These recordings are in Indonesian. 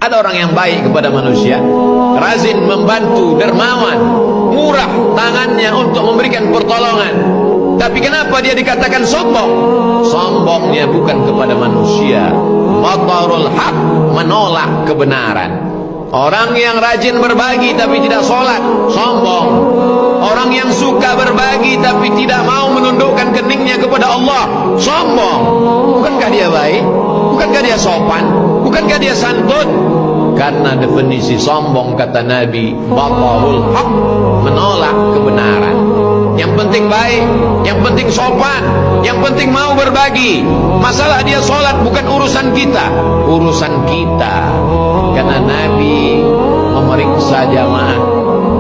Ada orang yang baik kepada manusia, rajin membantu, dermawan, murah tangannya untuk memberikan pertolongan. Tapi kenapa dia dikatakan sombong? Sombongnya bukan kepada manusia. Batarul haq, menolak kebenaran. Orang yang rajin berbagi tapi tidak sholat, sombong. Orang yang suka berbagi tapi tidak mau menundukkan keningnya kepada Allah, sombong. Bukankah dia baik? Bukankah dia sopan? Bukankah dia santun? Karena definisi sombong, kata Nabi, batarul haq, menolak kebenaran. Yang penting baik, yang penting sopan, yang penting mau berbagi. Masalah dia sholat bukan urusan kita, urusan kita. Karena Nabi memeriksa jamaah.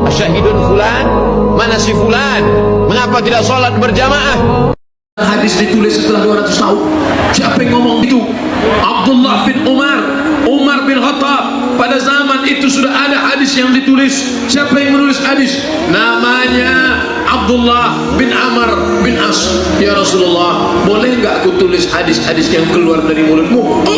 Asyahidun fulan, mana si fulan? Mengapa tidak sholat berjamaah? Hadis ditulis setelah 200 tahun. Siapa yang ngomong itu? Abdullah bin Umar, Umar bin Khattab. Pada zaman itu sudah ada hadis yang ditulis. Siapa yang menulis hadis? Namanya Abdullah bin Amr bin As. Ya Rasulullah, boleh enggak aku tulis hadis-hadis yang keluar dari mulutmu?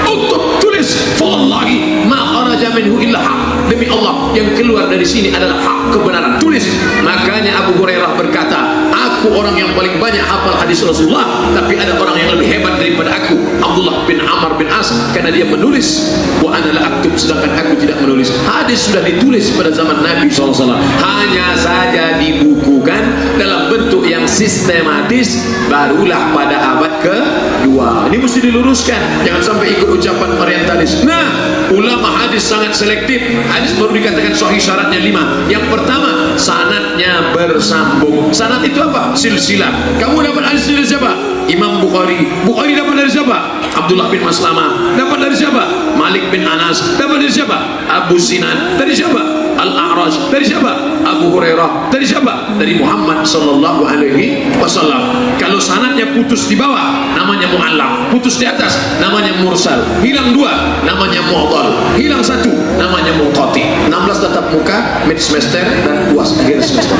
Uktub, tulis. Wallahi ma kharaja minhu illa haq. Demi Allah, yang keluar dari sini adalah hak, kebenaran. Tulis. Makanya Abu Hurairah berkata, aku orang yang paling banyak hafal hadis Rasulullah, tapi ada orang yang lebih hebat daripada aku, Abdullah bin Amr bin As, karena dia menulis. Wa ana la aktub, sedangkan aku tidak menulis. Hadis sudah ditulis pada zaman Nabi SAW, hanya saja dibukukan dalam bentuk yang sistematis barulah pada abad ke-2. Ini mesti diluruskan, jangan sampai ikut ucapan orientalis. Nah, ulama hadis sangat selektif. Hadis baru dikatakan sahih syaratnya 5. Yang pertama, sanadnya bersambung. Sanad itu apa? Silsilah. Kamu dapat hadis dari siapa? Imam Bukhari. Bukhari dapat dari siapa? Abdullah bin Maslamah. Dapat dari siapa? Malik bin Anas. Dapat dari siapa? Abu Sinan. Dari siapa? Al-A'raj. Dari siapa? Abu Hurairah. Dari siapa? Dari Muhammad sallallahu alaihi wasallam. Kalau sanadnya putus di bawah, namanya mu'allaq. Putus di atas, namanya mursal. Hilang 2, namanya mu'dhal. Hilang 1, namanya munqati. 16 tatap muka, mid semester dan UAS akhir semester.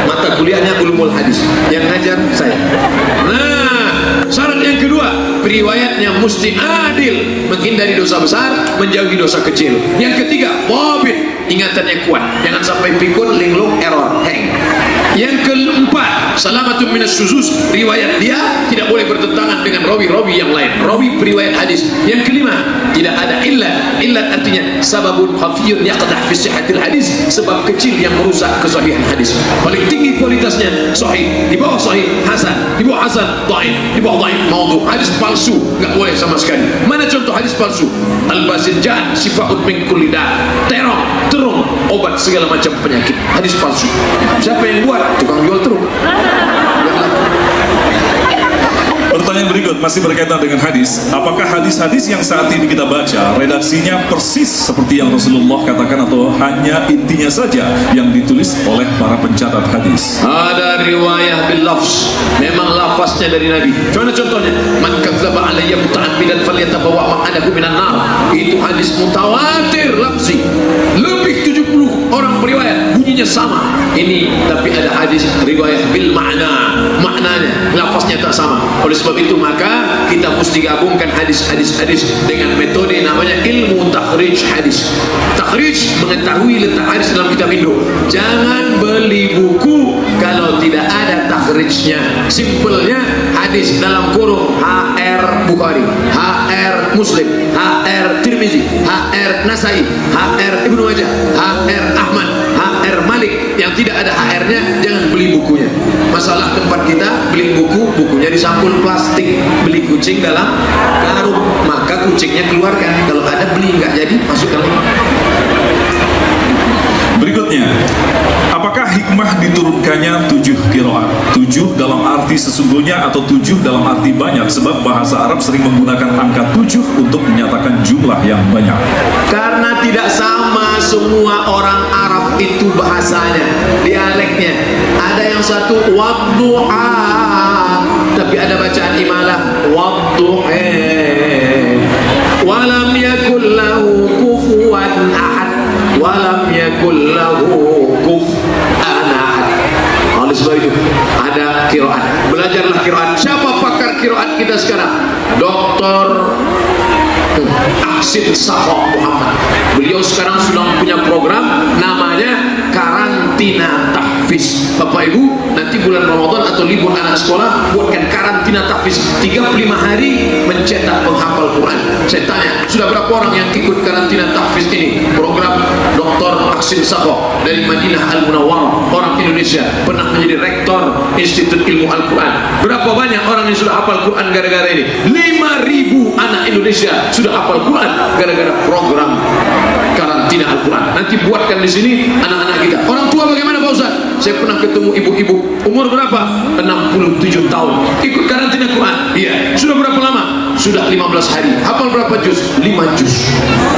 Mata kuliahnya ulumul hadis. Yang ngajar saya. Nah, syarat yang kedua, riwayatnya mesti adil, menghindari dosa besar, menjauhi dosa kecil. Yang ketiga, wabit, ingatannya kuat, jangan sampai pikun, linglung, error, hang. Yang keempat, salamatun minas syuzuz, riwayat dia tidak boleh bertentangan dengan rawi-rawi yang lain, rawi periwayat hadis. Yang kelima, tidak ada illat. Illat artinya sababun khafiyun yaqdah fi sihhatil hadis, sebab kecil yang merusak kesahihan hadis. Paling tinggi kualitasnya sahih, di bawah sahih hasan, di bawah hasan dhaif, di bawah dhaif maudhu. Hadis palsu enggak boleh sama sekali. Mana contoh hadis palsu? Al-bazinjan sifaun min kulli da, terong obat segala macam penyakit. Hadis palsu. Siapa yang buat? Tukang jual terung. Pertanyaan berikut masih berkaitan dengan hadis. Apakah hadis-hadis yang saat ini kita baca redaksinya persis seperti yang Rasulullah katakan, atau hanya intinya saja yang ditulis oleh para pencatat hadis? Ada riwayah bil lafz, memang lafaznya dari Nabi. Contohnya, man kadzdzaba alayya muta'ammidan falyatabawwa maq'adahu minan nar. Itu hadis mutawatir lafzi. Lebih 70 orang beriwayat, bunyinya sama. Ini tapi ada hadis riwayat bil ma'na, maknanya, lafaznya tak sama. Oleh sebab itu maka kita mesti gabungkan hadis-hadis dengan metode namanya ilmu takhrij hadis. Takhrij, mengetahui letak hadis dalam kitab Indo. Jangan beli buku kalau tidak ada takhrijnya. Simpelnya hadis dalam kurung HR Bukhari, HR Muslim, HR Tirmizi, HR Nasai, HR Ibnu Majah, HR Ahmad, HR Malik. Yang tidak ada HR-nya jangan beli bukunya. Masalah tempat kita beli buku, bukunya di sampul plastik, beli kucing dalam karung, maka kucingnya keluarkan. Kalau ada beli, nggak jadi masukkan lagi. Berikutnya, apakah hikmah diturunkannya 7 qiraat? 7 dalam arti sesungguhnya atau 7 dalam arti banyak? Sebab bahasa Arab sering menggunakan angka 7 untuk menyatakan jumlah yang banyak. Karena tidak sama semua orang Arab itu bahasanya, dialeknya. Ada yang satu wadduha, tapi ada bacaan imalah wadduha. Walam yakul lahu kufuwan ahad, walam yakul lahu kufuwan ahad. Oleh sebab itu ada qiraat. Belajarlah qiraat. Siapa pakar qiraat kita sekarang? Dr. Aksin Safa Muhammad. Beliau sekarang sudah punya program namanya karantina tahfiz. Bapak Ibu, nanti bulan Ramadan atau libur anak sekolah buatkan karantina tahfiz 35 hari mencetak penghafal Quran. Saya tanya, sudah berapa orang yang ikut karantina tahfiz ini? Program Dr. Aksin Safa dari Madinah Al-Munawwarah, orang Indonesia, pernah menjadi rektor Institut Ilmu Al-Quran. Berapa banyak orang yang sudah hafal Quran gara-gara ini? 5.000 anak Indonesia sudah hafal Quran gara-gara program karantina Al-Quran. Nanti buatkan di sini anak-anak kita. Orang tua bagaimana Pak Ustaz? Saya pernah ketemu ibu-ibu umur berapa? 67 tahun ikut karantina Quran. Iya. Sudah berapa lama? Sudah 15 hari. Hafal berapa juz? 5 juz.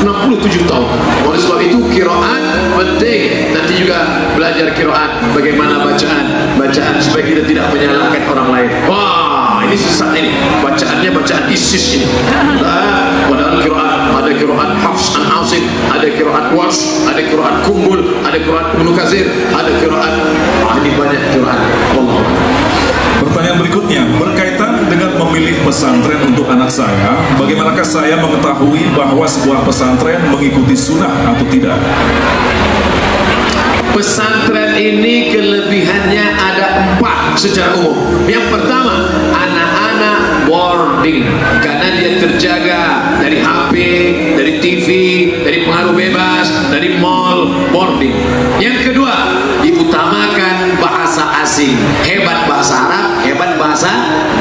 67 tahun. Oleh sebab itu qiraat penting. Nanti juga belajar qiraat, bagaimana bacaan supaya kita tidak menyalahkan orang lain. Wah, ini sesat ini. Bacaannya bacaan ISIS ini. Nah, padahal qiraat ada qiraat Hafs an Asim, ada qiraat Warsh, ada qiraat Kumbul, ada qiraat Ibnu Katsir, ada qiraat ini banyak qiraat. Allah. Pertanyaan berikutnya berkaitan dengan memilih pesantren untuk anak saya. Bagaimanakah saya mengetahui bahwa sebuah pesantren mengikuti sunnah atau tidak? Pesantren ini kelebihannya ada 4 secara umum. Yang pertama, anak-anak boarding karena dia terjaga dari HP, dari TV, dari pengaruh bebas, dari mall, boarding. Yang kedua, diutamakan bahasa asing, hebat bahasa Arab, hebat bahasa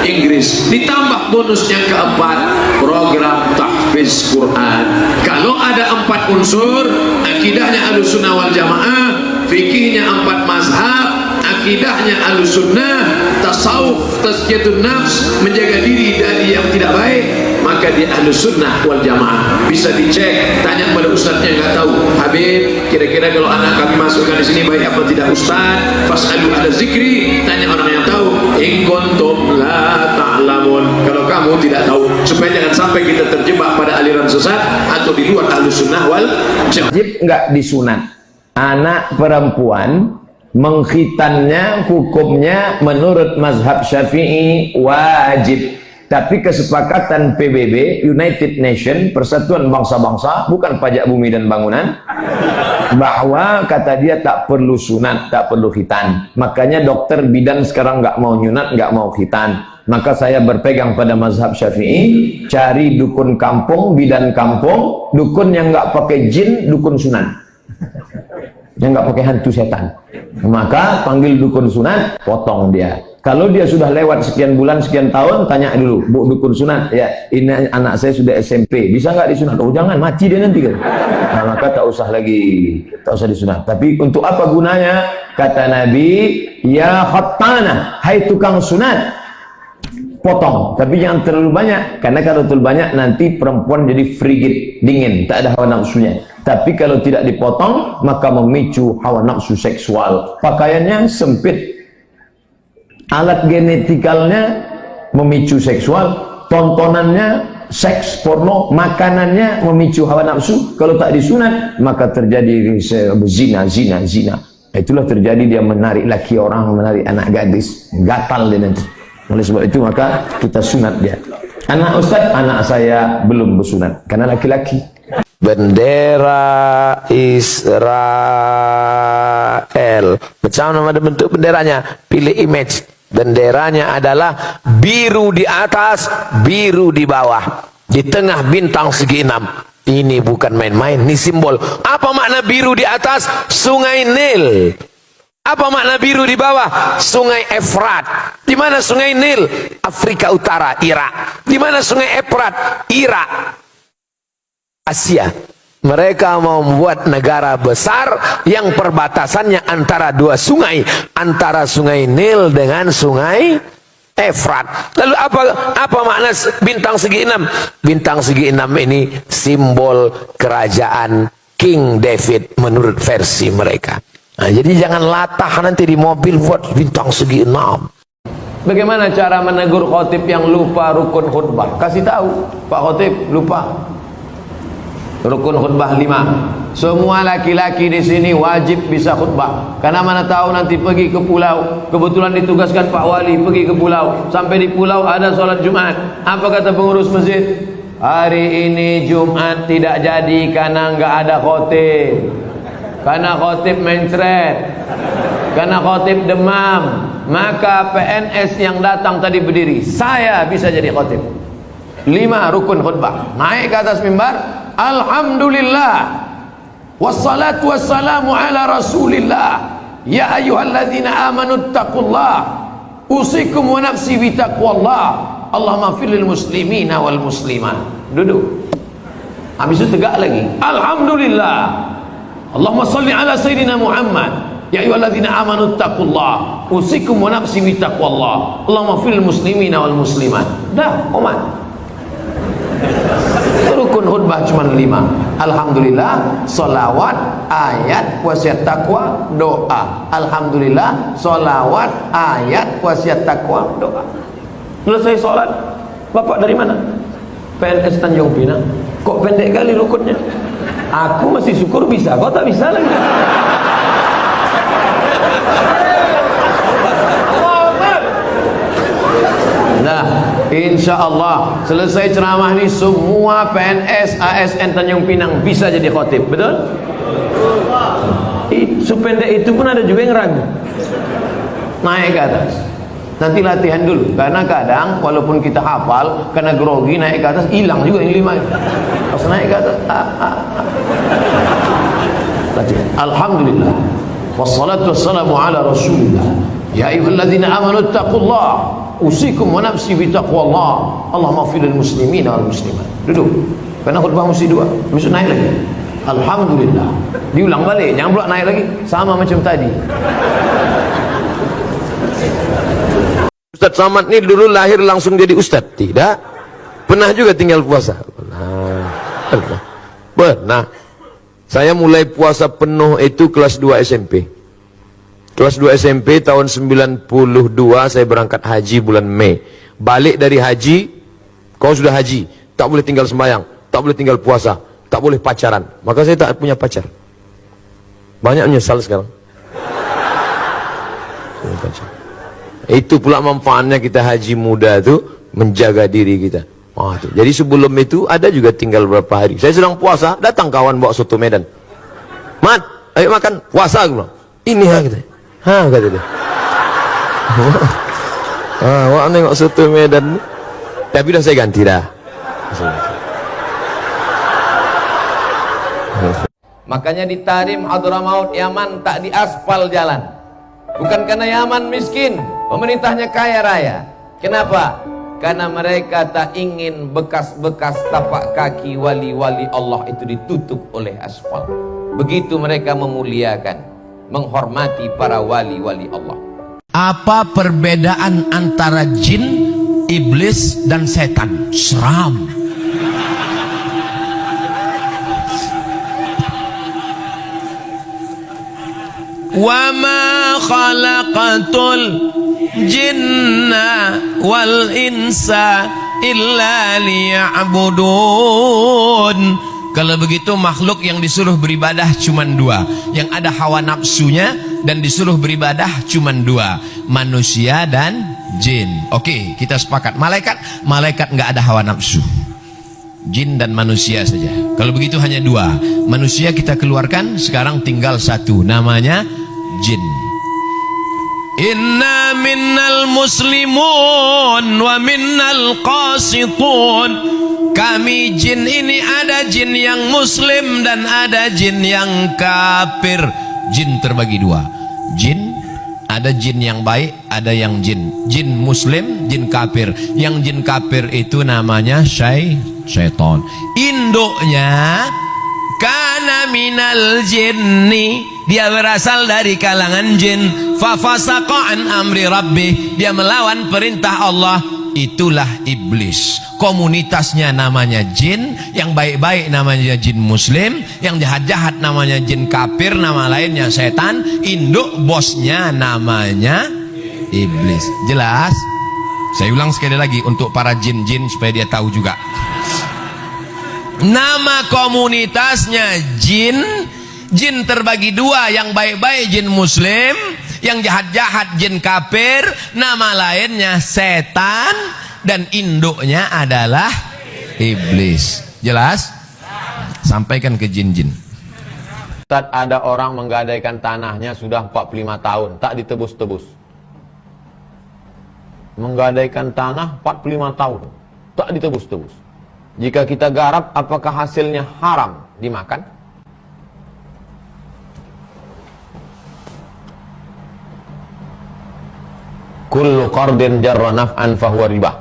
Inggris. Ditambah bonus yang keempat, program tahfiz Quran. Kalau ada 4 unsur, akidahnya Ahlussunnah wal Jamaah, fikihnya 4 mazhab, akidahnya Ahlussunnah, tasawuf, tazkiyatun nafs, menjaga diri dari yang tidak baik, maka dia Ahlussunnah wal Jamaah. Bisa dicek, tanya pada ustadznya yang nggak tahu. Habib, kira-kira kalau anak kami masukkan di sini baik apa tidak ustaz? Fas'alu ada zikri, tanya orang yang tahu. In kuntum la ta'lamun, kalau kamu tidak tahu, supaya jangan sampai kita terjebak pada aliran sesat atau di luar Ahlussunnah wal Jamaah. Wajib nggak disunat? Anak perempuan mengkhitannya hukumnya menurut mazhab Syafi'i wajib. Tapi kesepakatan PBB, United Nation, Persatuan Bangsa-Bangsa, bukan pajak bumi dan bangunan, bahwa kata dia tak perlu sunat, tak perlu khitan. Makanya dokter bidan sekarang nggak mau nyunat, nggak mau khitan. Maka saya berpegang pada mazhab Syafi'i, cari dukun kampung, bidan kampung, dukun yang nggak pakai jin, dukun sunat, yang nggak pakai hantu setan. Maka panggil dukun sunat, potong dia. Kalau dia sudah lewat sekian bulan, sekian tahun, tanya dulu, Bu dukun sunat, ya ini anak saya sudah SMP, bisa nggak disunat? Oh jangan, mati dia nanti kan. Nah, maka tak usah lagi, tak usah disunat. Tapi untuk apa gunanya? Kata Nabi, ya khattana, hai tukang sunat, potong, tapi jangan terlalu banyak, karena kalau terlalu banyak nanti perempuan jadi frigid, dingin, tak ada hawa nafsunya. Tapi kalau tidak dipotong, maka memicu hawa nafsu seksual. Pakaiannya sempit, alat genetikalnya memicu seksual, tontonannya seks porno, makanannya memicu hawa nafsu. Kalau tak disunat, maka terjadi zina. Itulah terjadi, dia menarik laki orang, menarik anak gadis, gatal dia nanti. Oleh sebab itu maka kita sunat dia. Anak Ustaz, anak saya belum bersunat karena laki-laki. Bendera Israel. Macam mana bentuk benderanya? Pilih image. Benderanya adalah biru di atas, biru di bawah, di tengah bintang segi 6. Ini bukan main-main, ini simbol. Apa makna biru di atas? Sungai Nil. Apa makna biru di bawah? Sungai Efrat. Di mana Sungai Nil? Afrika Utara, Irak. Di mana Sungai Efrat? Irak. Asia. Mereka mau membuat negara besar yang perbatasannya antara 2 sungai, antara Sungai Nil dengan Sungai Efrat. Lalu apa makna bintang segi 6? Bintang segi 6 ini simbol kerajaan King David menurut versi mereka. Nah, jadi jangan latah nanti di mobil buat bintang segi 6. Bagaimana cara menegur khotib yang lupa rukun khutbah? Kasih tahu, Pak Khotib lupa rukun khutbah 5. Semua laki-laki di sini wajib bisa khutbah. Karena mana tahu nanti pergi ke pulau, kebetulan ditugaskan Pak Wali pergi ke pulau. Sampai di pulau ada sholat Jumat. Apa kata pengurus masjid? hari ini Jumat tidak jadi karena nggak ada khotib, karena khotib mencret, karena khotib demam, maka PNS yang datang tadi berdiri, saya bisa jadi khotib. 5 rukun khutbah, naik ke atas mimbar, alhamdulillah wassalatu wassalamu ala rasulillah, ya ayyuhalladzina amanu taqullah, usikum wa nafsi bitaqwallah, Allahumma fil lil muslimina wal muslimat. Duduk. Habis itu tegak lagi, alhamdulillah, Allahumma salli ala sayyidina Muhammad, ya ayyuhalladzina amanu taqullah, usikum wa nafsi bitaqwallah, Allahumma fil lil muslimina wal muslimat. Dah, umat. Rukun khutbah cuma 5. Alhamdulillah, salawat, ayat, wasiat takwa, doa. Alhamdulillah, salawat, ayat, wasiat takwa, doa. Selesai sholat, bapak dari mana? PNS Tanjung Pinang. Kok pendek kali rukunnya? Aku masih syukur bisa, kau tak bisa lagi. Nah, insya Allah selesai ceramah ini semua PNS ASN Tanjung Pinang bisa jadi khotib, betul? Sependek itu pun ada juga yang ragu. Naik ke atas, nanti latihan dulu, karena kadang walaupun kita hafal, karena grogi naik ke atas hilang juga yang 5. Pas naik ke atas, latihan. Alhamdulillah, wassalatu wassalamu ala rasulillah, ya ayyuhalladzina amanu taqullah, usikum wa nafsi bitaqwallah, Allahumma fil lil muslimina wal muslimat. Duduk. Karena khutbah mesti 2. Besok naik lagi. Alhamdulillah. Diulang balik, jangan pula naik lagi sama macam tadi. Ustaz Samad ni dulu lahir langsung jadi ustaz? Tidak. Pernah juga tinggal puasa? Pernah. Saya mulai puasa penuh itu kelas 2 SMP. Kelas 2 SMP tahun 92 saya berangkat haji bulan Mei. Balik dari haji, kau sudah haji, tak boleh tinggal sembahyang, tak boleh tinggal puasa, tak boleh pacaran. Maka saya tak punya pacar. Banyak menyesal sekarang. Itu pula manfaatnya kita haji muda itu, menjaga diri kita. Jadi sebelum itu ada juga tinggal berapa hari. Saya sedang puasa, datang kawan bawa soto Medan. Mat, ayo makan, puasa aku bilang. Ini kita. Kata dia. Wah, nengok soto Medan. Tapi dah saya ganti dah. Makanya di Tahrim Hadramaut Yaman tak diaspal jalan. Bukan karena Yaman miskin, pemerintahnya kaya raya. Kenapa? Karena mereka tak ingin bekas-bekas tapak kaki wali-wali Allah itu ditutup oleh aspal. Begitu mereka memuliakan, menghormati para wali-wali Allah. Apa perbedaan antara jin, iblis, dan setan? Seram. Wa ma khalaqatul jinna wal insa illa liya'budun. Kalau begitu makhluk yang disuruh beribadah cuma 2, yang ada hawa nafsunya dan disuruh beribadah cuma 2, manusia dan jin. Oke, kita sepakat. Malaikat nggak ada hawa nafsu. Jin dan manusia saja. Kalau begitu hanya 2. Manusia kita keluarkan, sekarang tinggal 1, namanya jin. Inna minnal muslimun wa minnal qasitun. Kami jin ini ada jin yang muslim dan ada jin yang kafir. Jin terbagi 2. Jin, ada jin yang baik, ada yang jin muslim, jin kafir. Yang jin kafir itu namanya syaitan. Induknya kana minal jinni, dia berasal dari kalangan jin. Fafasaqa an amri rabbih, dia melawan perintah Allah. Itulah iblis. Komunitasnya namanya jin, yang baik-baik namanya jin muslim, yang jahat-jahat namanya jin kafir, nama lainnya setan. Induk bosnya namanya iblis. Jelas? Saya ulang sekali lagi untuk para jin-jin supaya dia tahu juga. Nama komunitasnya jin. Jin terbagi 2, yang baik-baik jin muslim, yang jahat-jahat jin kafir, nama lainnya setan, dan induknya adalah iblis. Jelas? Sampaikan ke jin-jin. Ustaz, ada orang menggadaikan tanahnya sudah 45 tahun, tak ditebus-tebus. Menggadaikan tanah 45 tahun, tak ditebus-tebus. Jika kita garap, apakah hasilnya haram dimakan? Kullu qardin jarra naf'an fahuwa riba.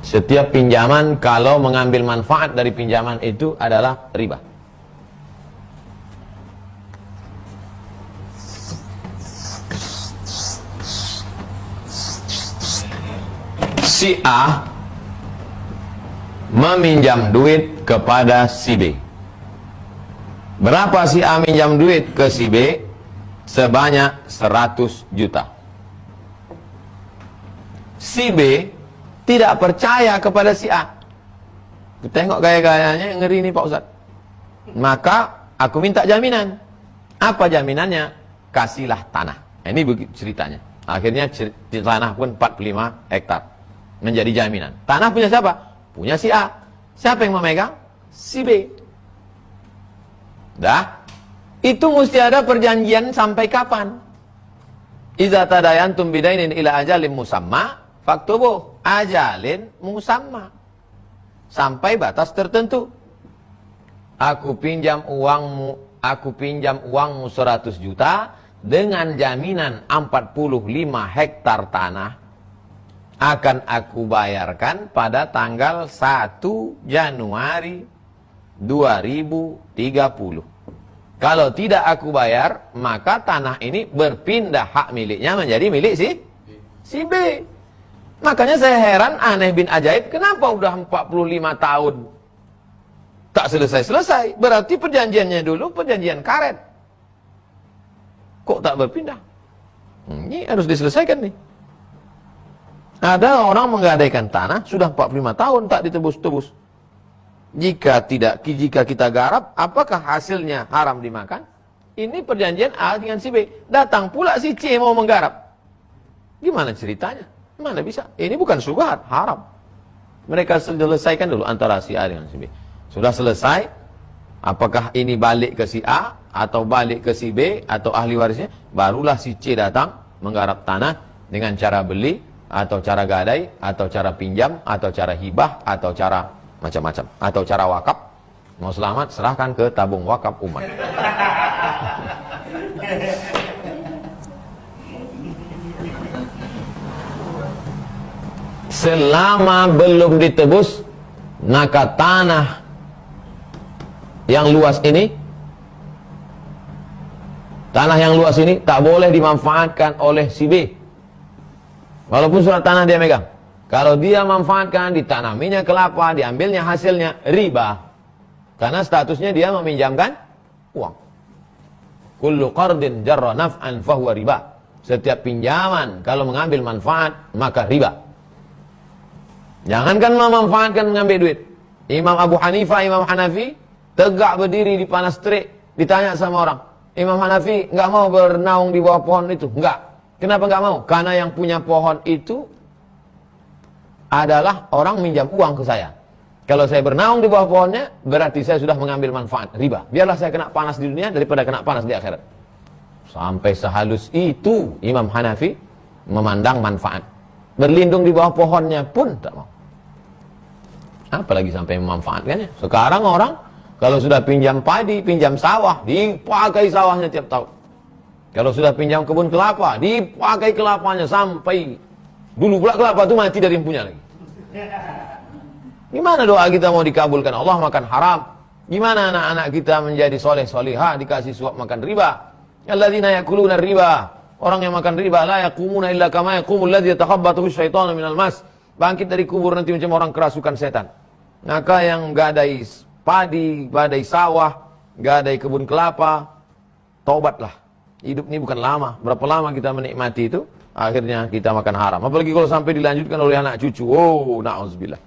Setiap pinjaman kalau mengambil manfaat dari pinjaman itu adalah riba. Si A meminjam duit kepada si B. Berapa si A minjam duit ke si B? Sebanyak 100 juta. Si B tidak percaya kepada si A. Tengok gaya-gayanya, ngeri nih Pak Ustadz. Maka aku minta jaminan. Apa jaminannya? Kasihlah tanah. Ini begitu ceritanya. Akhirnya tanah pun 45 hektar. Menjadi jaminan. Tanah punya siapa? Punya si A. Siapa yang memegang? Si B. Dah. Itu mesti ada perjanjian sampai kapan? Iza tadayantum bidainin ila ajalin musamma faktubuh ajalin musamma. Sampai batas tertentu. Aku pinjam uangmu 100 juta dengan jaminan 45 hektar tanah akan aku bayarkan pada tanggal 1 Januari 2030. Kalau tidak aku bayar, maka tanah ini berpindah hak miliknya menjadi milik si B. Makanya saya heran, aneh bin ajaib, kenapa udah 45 tahun tak selesai-selesai? Berarti perjanjiannya dulu perjanjian karet. Kok tak berpindah? Ini harus diselesaikan nih. Ada orang menggadaikan tanah sudah 45 tahun tak ditebus-tebus. Jika kita garap, apakah hasilnya haram dimakan? Ini perjanjian A dengan si B. Datang pula si C mau menggarap. Gimana ceritanya? Mana bisa? Ini bukan syubhat, haram. Mereka selesaikan dulu antara si A dengan si B. Sudah selesai, apakah ini balik ke si A atau balik ke si B atau ahli warisnya? Barulah si C datang menggarap tanah dengan cara beli atau cara gadai atau cara pinjam atau cara hibah atau cara macam-macam atau cara wakaf. Mau selamat serahkan ke tabung wakaf umat. Selama belum ditebus, maka tanah yang luas ini tak boleh dimanfaatkan oleh si B. Walaupun surat tanah dia megang. Kalau dia manfaatkan, ditanaminya kelapa, diambilnya hasilnya, riba. Karena statusnya dia meminjamkan uang. Kullu qardin jarra naf'an fahuwa riba. Setiap pinjaman kalau mengambil manfaat, maka riba. Jangankan memanfaatkan mengambil duit. Imam Abu Hanifah, Imam Hanafi, tegak berdiri di panas terik, ditanya sama orang. Imam Hanafi nggak mau bernaung di bawah pohon itu. Enggak. Kenapa nggak mau? Karena yang punya pohon itu adalah orang minjam uang ke saya. Kalau saya bernaung di bawah pohonnya, berarti saya sudah mengambil manfaat, riba. Biarlah saya kena panas di dunia daripada kena panas di akhirat. Sampai sehalus itu Imam Hanafi memandang manfaat. Berlindung di bawah pohonnya pun tak mau. Apalagi sampai memanfaatkannya. Sekarang orang kalau sudah pinjam padi, pinjam sawah, dipakai sawahnya tiap tahun. Kalau sudah pinjam kebun kelapa, dipakai kelapanya sampai dulu pula kelapa itu mati dari empunya lagi. Gimana doa kita mau dikabulkan? Allah makan haram. Gimana anak-anak kita menjadi soleh solihah dikasih suap makan riba? Alladzina yakuluna riba. Orang yang makan riba la yaqumuna illa kama yaqumul ladzi yatakhabbathu syaitanu minal mas. Bangkit dari kubur nanti macam orang kerasukan setan. Maka yang gadai padi, gadai sawah, gadai kebun kelapa, taubatlah. Hidup ini bukan lama. Berapa lama kita menikmati itu, akhirnya kita makan haram. Apalagi kalau sampai dilanjutkan oleh anak cucu. Oh, na'udzubillah.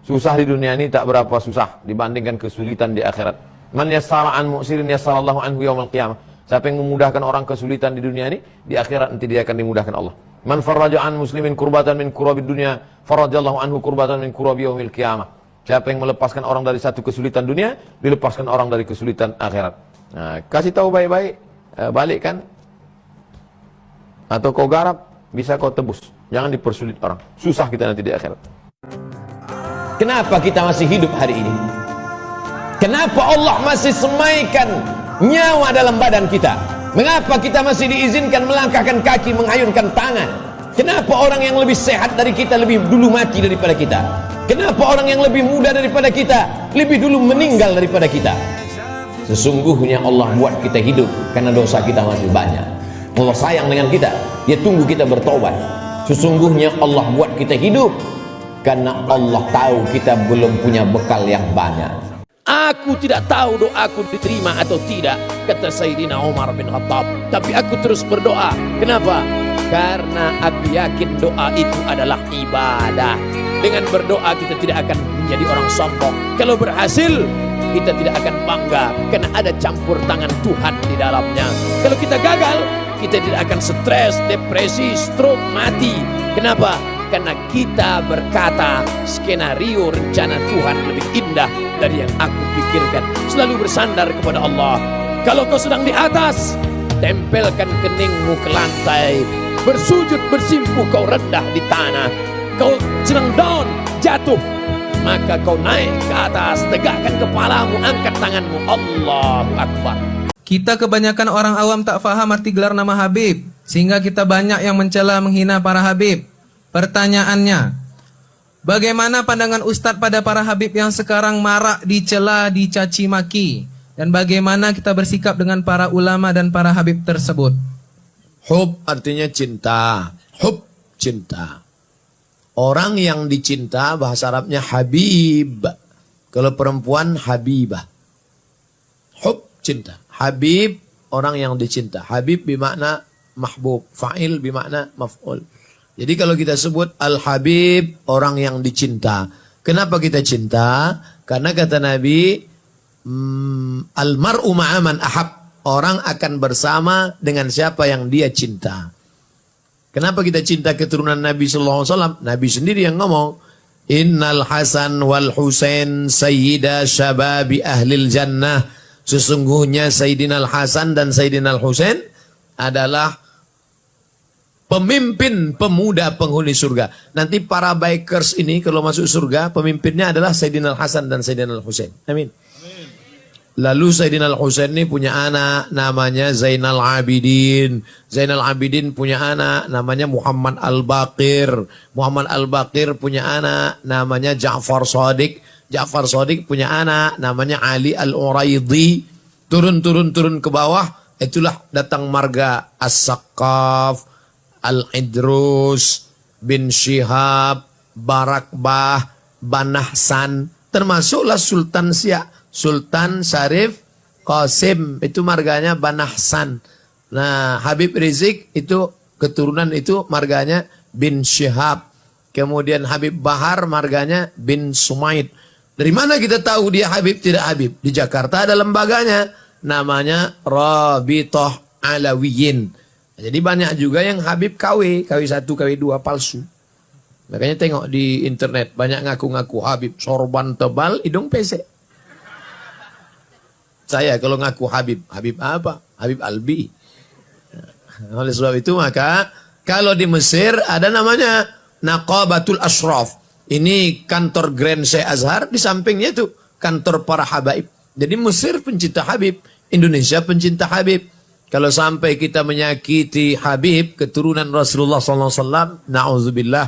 Susah di dunia ini tak berapa susah dibandingkan kesulitan di akhirat. Man yassara an mu'sirin yassarallahu anhu yaumal qiyamah. Siapa yang memudahkan orang kesulitan di dunia ini, di akhirat nanti dia akan dimudahkan Allah. Man farraja an muslimin kurbatan min kurabi dunya, farrajallahu anhu kurbatan min kurabi yaumil qiyamah. Siapa yang melepaskan orang dari satu kesulitan dunia, dilepaskan orang dari kesulitan akhirat. Nah, kasih tahu baik-baik, balikkan. Atau kau garap, bisa kau tebus. Jangan dipersulit orang. Susah kita nanti di akhirat. Kenapa kita masih hidup hari ini? Kenapa Allah masih semaikan nyawa dalam badan kita? Mengapa kita masih diizinkan melangkahkan kaki, mengayunkan tangan? Kenapa orang yang lebih sehat dari kita lebih dulu mati daripada kita? Kenapa orang yang lebih muda daripada kita lebih dulu meninggal daripada kita? Sesungguhnya Allah buat kita hidup karena dosa kita masih banyak. Allah sayang dengan kita, Dia tunggu kita bertobat. Sesungguhnya Allah buat kita hidup karena Allah tahu kita belum punya bekal yang banyak. Aku tidak tahu doaku diterima atau tidak, kata Sayyidina Umar bin Khattab. Tapi aku terus berdoa. Kenapa? Karena aku yakin doa itu adalah ibadah. Dengan berdoa kita tidak akan menjadi orang sombong. Kalau berhasil, kita tidak akan bangga karena ada campur tangan Tuhan di dalamnya. Kalau kita gagal, kita tidak akan stres, depresi, stroke, mati. Kenapa? Karena kita berkata skenario rencana Tuhan lebih indah dari yang aku pikirkan. Selalu bersandar kepada Allah. Kalau kau sedang di atas, tempelkan keningmu ke lantai. Bersujud bersimpuh kau rendah di tanah. Kau sedang down, jatuh, maka kau naik ke atas, tegakkan kepalamu, angkat tanganmu. Allahu Akbar. Kita kebanyakan orang awam tak faham arti gelar nama Habib, sehingga kita banyak yang mencela menghina para Habib. Pertanyaannya, bagaimana pandangan Ustadz pada para Habib yang sekarang marak dicela, dicaci maki? Dan bagaimana kita bersikap dengan para ulama dan para Habib tersebut? Hub artinya cinta. Hub, cinta. Orang yang dicinta bahasa Arabnya Habib. Kalau perempuan Habibah. Hub, cinta. Habib, orang yang dicinta. Habib bermakna mahbub. Fa'il bermakna maf'ul. Jadi kalau kita sebut Al-Habib, orang yang dicinta. Kenapa kita cinta? Karena kata Nabi, Al-mar'u ma'aman ahab. Orang akan bersama dengan siapa yang dia cinta. Kenapa kita cinta keturunan Nabi Sallallahu Alaihi Wasallam? Nabi sendiri yang ngomong, Innal Hasan wal Husain sayyida syababi ahlil jannah. Sesungguhnya Sayyidina Al-Hasan dan Sayyidina Al-Husain adalah pemimpin pemuda penghuni surga. Nanti para bikers ini kalau masuk surga, pemimpinnya adalah Sayyidina Al-Hasan dan Sayyidina Al-Husain. Amin. Lalu Sayyidina Al-Husain ini punya anak namanya Zainal Abidin. Zainal Abidin punya anak namanya Muhammad Al-Baqir. Muhammad Al-Baqir punya anak namanya Ja'far Shadiq. Ja'far Shadiq punya anak namanya Ali Al-Uraidi. Turun ke bawah, itulah datang marga As-Saqqaf, Al-Idrus, bin Syihab, Barakbah, Banahsan. Termasuklah Sultan Siak. Sultan Syarif Qasim, itu marganya Banahsan. Nah, Habib Rizik itu keturunan itu marganya bin Syihab. Kemudian Habib Bahar marganya bin Sumaid. Dari mana kita tahu dia Habib tidak Habib? Di Jakarta ada lembaganya namanya Rabithah Alawiyin. Jadi banyak juga yang Habib KW 1, KW 2 palsu. Makanya tengok di internet banyak ngaku-ngaku Habib, sorban tebal, hidung pesek. Saya kalau ngaku Habib, Habib apa? Habib Albi. Nah, oleh sebab itu maka kalau di Mesir ada namanya Naqabatul Ashraf. Ini kantor Grand Syekh Azhar, di sampingnya itu kantor para habaib. Jadi Mesir pencinta Habib, Indonesia pencinta Habib. Kalau sampai kita menyakiti Habib, keturunan Rasulullah SAW, na'udzubillah,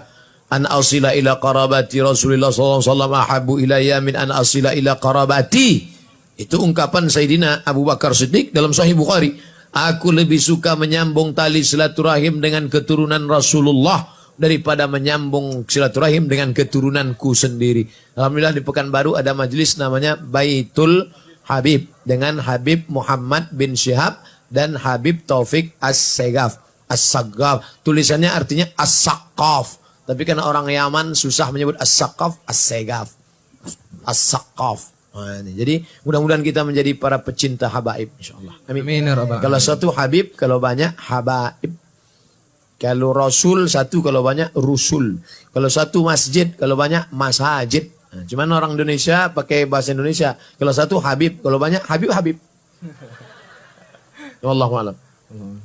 an asila ila qarabati Rasulullah SAW ahabu ilayya min an asila ila qarabati. Itu ungkapan Sayyidina Abu Bakar Siddiq dalam Sahih Bukhari. Aku lebih suka menyambung tali silaturahim dengan keturunan Rasulullah daripada menyambung silaturahim dengan keturunanku sendiri. Alhamdulillah di Pekanbaru ada majelis namanya Baitul Habib dengan Habib Muhammad bin Syihab dan Habib Taufik As-Segaf. As-Saggaf. Tulisannya artinya As-Saqqaf. Tapi karena orang Yaman susah menyebut As-Saqqaf, As-Segaf. As-Saqqaf. Nah, jadi mudah-mudahan kita menjadi para pecinta habaib insyaallah. Amin. Amin ya rabbal alamin. Kalau satu habib, kalau banyak habaib. Kalau rasul satu, kalau banyak rusul. Kalau satu masjid, kalau banyak masajid. Nah, cuman orang Indonesia pakai bahasa Indonesia. Kalau satu Habib, kalau banyak Habib. Wallahu a'lam.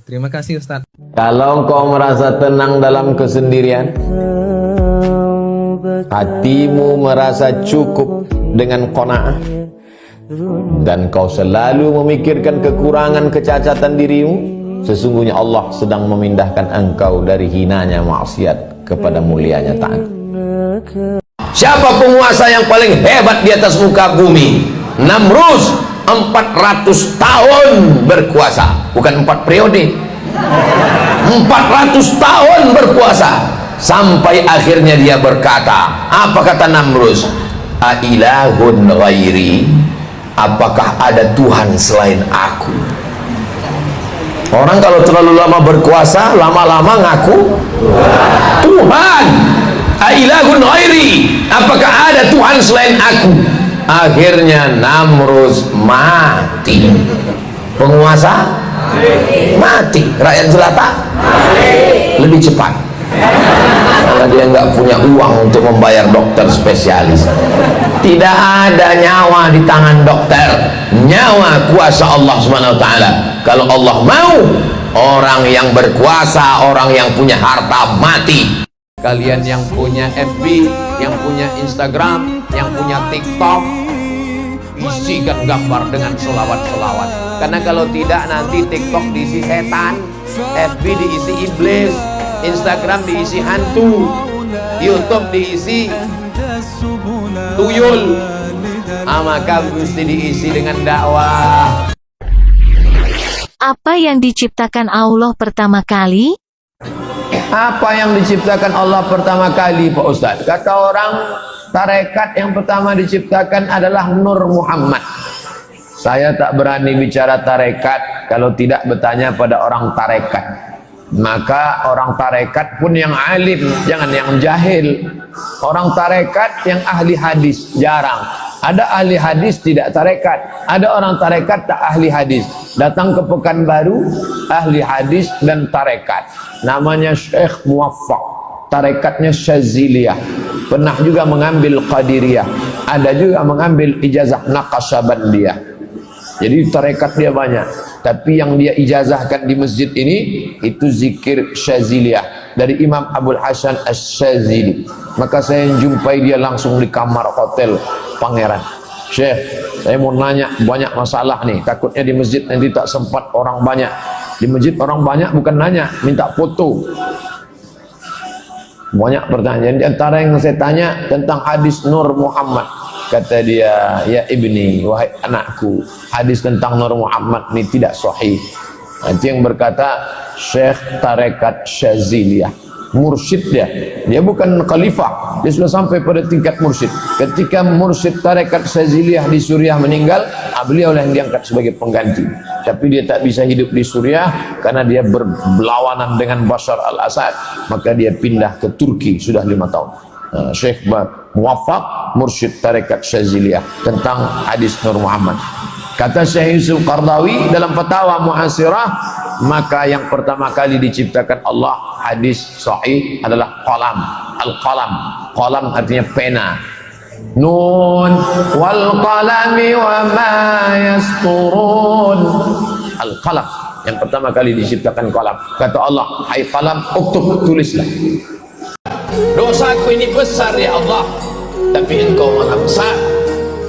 Terima kasih Ustaz. Kalau engkau merasa tenang dalam kesendirian, hatimu merasa cukup dengan qanaah, dan kau selalu memikirkan kekurangan kecacatan dirimu, sesungguhnya Allah sedang memindahkan engkau dari hinanya maksiat kepada mulianya taat. Siapa penguasa yang paling hebat di atas muka bumi? Namrus, 400 tahun berkuasa, bukan 4 periode, 400 tahun berkuasa, sampai akhirnya dia berkata, apa kata Namrus? Ailahun ghairi, apakah ada Tuhan selain aku? Orang kalau terlalu lama berkuasa, lama-lama ngaku Tuhan. Ailahun ghairi, apakah ada Tuhan selain aku? Akhirnya Namrus mati. Penguasa mati, rakyat jelata lebih cepat, karena dia nggak punya uang untuk membayar dokter spesialis. Tidak ada nyawa di tangan dokter, nyawa kuasa Allah Subhanahu wa taala. Kalau Allah mau, orang yang berkuasa, orang yang punya harta mati. Kalian yang punya FB, yang punya Instagram, yang punya TikTok, isikan gambar dengan selawat-selawat. Karena kalau tidak nanti TikTok diisi setan, FB diisi iblis, Instagram diisi hantu, YouTube diisi tuyul. Maka mesti diisi dengan dakwah. Apa yang diciptakan Allah pertama kali? Apa yang diciptakan Allah pertama kali, Pak Ustadz? Kata orang, tarekat yang pertama diciptakan adalah Nur Muhammad. Saya tak berani bicara tarekat kalau tidak bertanya pada orang tarekat. Maka orang tarekat pun yang alim, jangan yang jahil. Orang tarekat yang ahli hadis, jarang. Ada ahli hadis tidak tarekat, ada orang tarekat tak ahli hadis. Datang ke Pekanbaru, ahli hadis dan tarekat, namanya Syekh Muwaffaq, tarekatnya Syaziliyah, pernah juga mengambil Qadiriyah, ada juga mengambil ijazah Naqasabandiyah. Jadi tarekat dia banyak, tapi yang dia ijazahkan di masjid ini itu zikir Syaziliyah dari Imam Abul Hasan Asy-Syazili. Maka saya jumpai dia langsung di kamar hotel Pangeran. Syekh, saya mau nanya banyak masalah nih, takutnya di masjid nanti tak sempat orang banyak. Di masjid orang banyak bukan nanya, minta foto. Banyak pertanyaan. Di antara yang saya tanya tentang hadis Nur Muhammad. Kata dia, ya ibni, wahai anakku, hadis tentang Nur Muhammad ini tidak sahih. Nanti yang berkata Syekh tarekat Syaziliyah, mursyid dia bukan khalifah, dia sudah sampai pada tingkat mursyid. Ketika mursyid tarekat Syaziliyah di Suriah meninggal, beliau yang diangkat sebagai pengganti. Tapi dia tak bisa hidup di Suriah karena dia berlawanan dengan Bashar al-Assad, maka dia pindah ke Turki sudah 5 tahun. Syekh Muwaffaq, mursyid tarekat Syaziliyah, tentang hadis Nur Muhammad. Kata Syekh Yusuf Qardawi dalam Fatawa Muhasirah, maka yang pertama kali diciptakan Allah hadis sahih adalah qalam. Al-qalam, qalam artinya pena. Nun wal qalami wa ma yasturun. Al-qalam, yang pertama kali diciptakan qalam. Kata Allah, hai qalam, uktub, tulislah. Dosaku ini besar ya Allah, tapi Engkau Maha besar.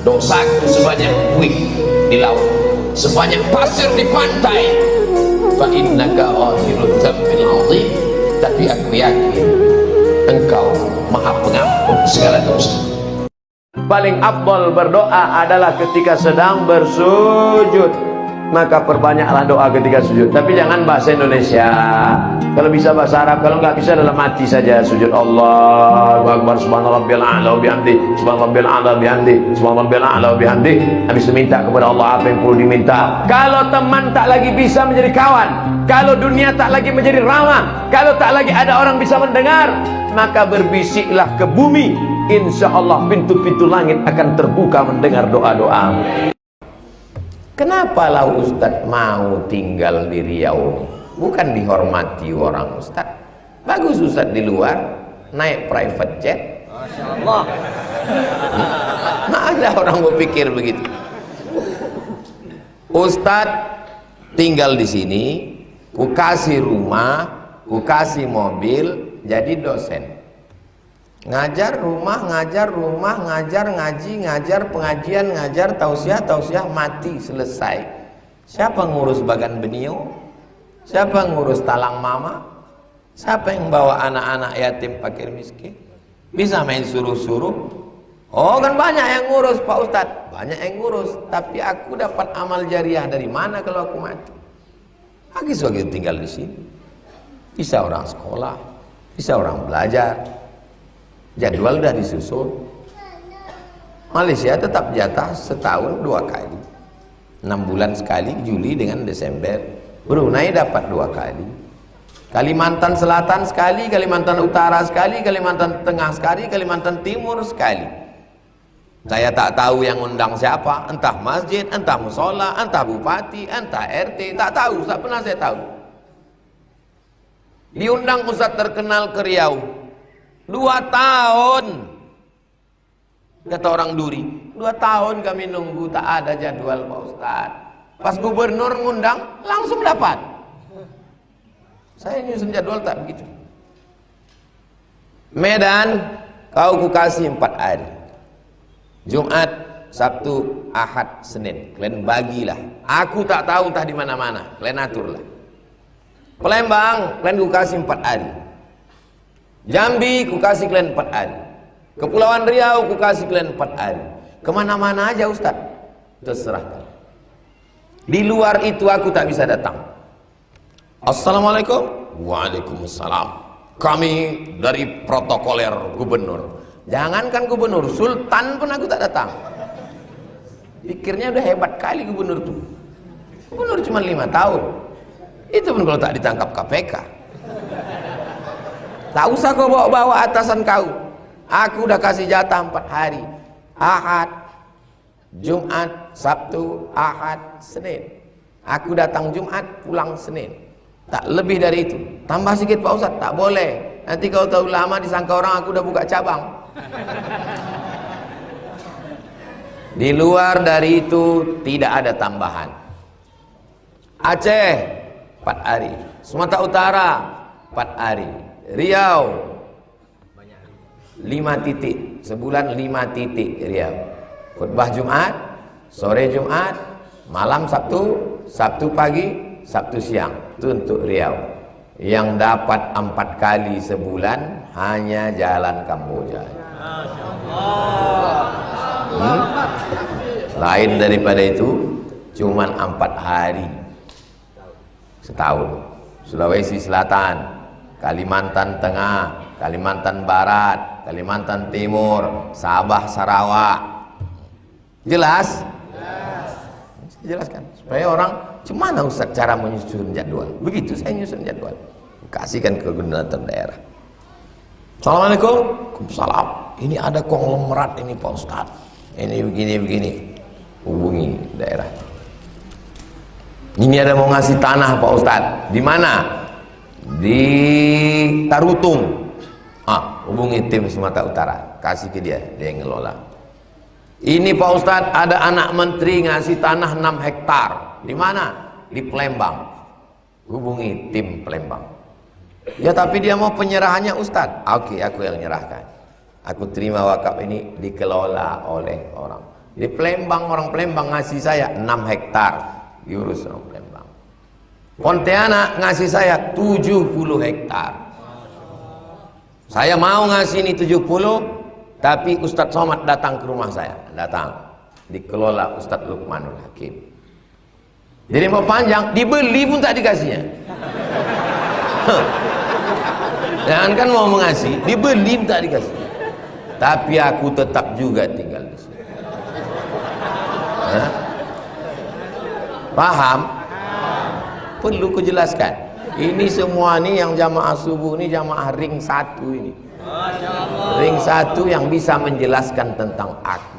Dosaku sebanyak buih di laut, sebanyak pasir di pantai. Fa innaka ghafirud dzambil azim, tapi aku yakin Engkau Maha Pengampun segala dosa. Paling afdal berdoa adalah ketika sedang bersujud. Maka perbanyaklah doa ketika sujud, tapi jangan bahasa Indonesia. Kalau bisa bahasa Arab, kalau nggak bisa dalam hati saja sujud. Allahu Akbar, subhanarabbiyal a'la wa bihamdi, subhanarabbiyal a'la wa bihamdi, subhanarabbiyal a'la wa bihamdi. Habis itu minta kepada Allah apa yang perlu diminta. Kalau teman tak lagi bisa menjadi kawan, kalau dunia tak lagi menjadi ramah, kalau tak lagi ada orang bisa mendengar, maka berbisiklah ke bumi. Insya Allah pintu-pintu langit akan terbuka mendengar doa-doa. Kenapa lah Ustadz mau tinggal di Riau? Bukan dihormati orang Ustadz. Bagus Ustadz di luar, naik private jet. Masya Allah. Nah, ada orang berpikir begitu. Ustadz tinggal di sini, ku kasih rumah, ku kasih mobil, jadi dosen. Ngajar rumah, ngajar ngaji, ngajar pengajian, ngajar tausiah, mati, selesai. Siapa ngurus bagan benio? Siapa ngurus talang mama? Siapa yang bawa anak-anak yatim fakir miskin? Bisa main suruh-suruh? Oh, kan banyak yang ngurus Pak Ustadz, banyak yang ngurus. Tapi aku dapat amal jariah dari mana kalau aku mati? Aku sebagai tinggal di sini. Bisa orang sekolah, bisa orang belajar. Jadwal udah disusun. Malaysia tetap jatah setahun 2 kali. 6 bulan sekali, Juli dengan Desember. Brunei dapat 2 kali. Kalimantan Selatan sekali, Kalimantan Utara sekali, Kalimantan Tengah sekali, Kalimantan Timur sekali. Saya tak tahu yang undang siapa, entah masjid, entah musola, entah bupati, entah RT, tak tahu, tak pernah saya tahu. Diundang Ustadz terkenal ke Riau, 2 tahun. Kata orang Duri, 2 tahun kami nunggu, tak ada jadwal Pak Ustadz. Pas gubernur ngundang, langsung dapat. Saya nyusun jadwal tak begitu. Medan, kau ku kasih 4 hari. Jumat, Sabtu, Ahad, Senin. Kalian bagilah. Aku tak tahu entah di mana-mana. Kalian aturlah. Palembang, kalian ku kasih 4 hari. Jambi, ku kasih kalian 4 hari. Kepulauan Riau, ku kasih kalian 4 hari. Kemana-mana aja Ustaz, terserah. Di luar itu aku tak bisa datang. Assalamualaikum. Waalaikumsalam. Kami dari protokoler gubernur. Jangankan gubernur, sultan pun aku tak datang. Pikirnya udah hebat kali gubernur tuh. Gubernur cuma 5 tahun. Itu pun kalau tak ditangkap KPK. Tak usah kau bawa-bawa atasan kau. Aku udah kasih jatah 4 hari. Ahad, Jumat, Sabtu, Ahad, Senin. Aku datang Jumat, pulang Senin. Tak lebih dari itu. Tambah sedikit Pak Ustadz, tak boleh. Nanti kau tahu lama disangka orang aku udah buka cabang. Di luar dari itu tidak ada tambahan. Aceh 4 hari, Sumatera Utara 4 hari, Riau 5 titik, sebulan 5 titik Riau. Khutbah Jumat, sore Jumat, malam Sabtu, Sabtu pagi, Sabtu siang. Itu untuk Riau. Yang dapat 4 kali sebulan hanya jalan Kamboja. Lain daripada itu cuman 4 hari setahun. Sulawesi Selatan, Kalimantan Tengah, Kalimantan Barat, Kalimantan Timur, Sabah, Sarawak. Jelas? Saya jelaskan supaya orang, gimana Ustaz cara menyusun jadwal? Begitu saya nyusun jadwal, kasihkan ke koordinator daerah. Assalamualaikum. Waalaikumsalam. Ini ada konglomerat ini Pak Ustaz. Ini begini. Hubungi daerah. Ini ada mau ngasih tanah Pak Ustaz. Di mana? Di Tarutung. Hubungi tim Sumatera Utara. Kasih ke dia yang ngelola. Ini Pak Ustaz, ada anak menteri ngasih tanah 6 hektar. Di mana? Di Palembang. Hubungi tim Palembang. Ya tapi dia mau penyerahannya Ustaz. Oke, aku yang nyerahkan. Aku terima wakaf ini dikelola oleh orang. Di Palembang, orang Palembang ngasih saya 6 hektar. Diurus orang Palembang. Pontianak ngasih saya 70 hektar. Saya mau ngasih ini 70. Tapi Ustadz Somad datang ke rumah saya. Datang. Dikelola Ustadz Lukmanul Hakim. Jadi mau panjang, dibeli pun tak dikasihnya. Jangan kan mau mengasih, dibeli pun tak dikasih. Tapi aku tetap juga tinggal di sini. Paham? Perlu kujelaskan. Ini semua nih yang jamaah subuh ini jamaah ring 1 ini. Ring 1 yang bisa menjelaskan tentang aku.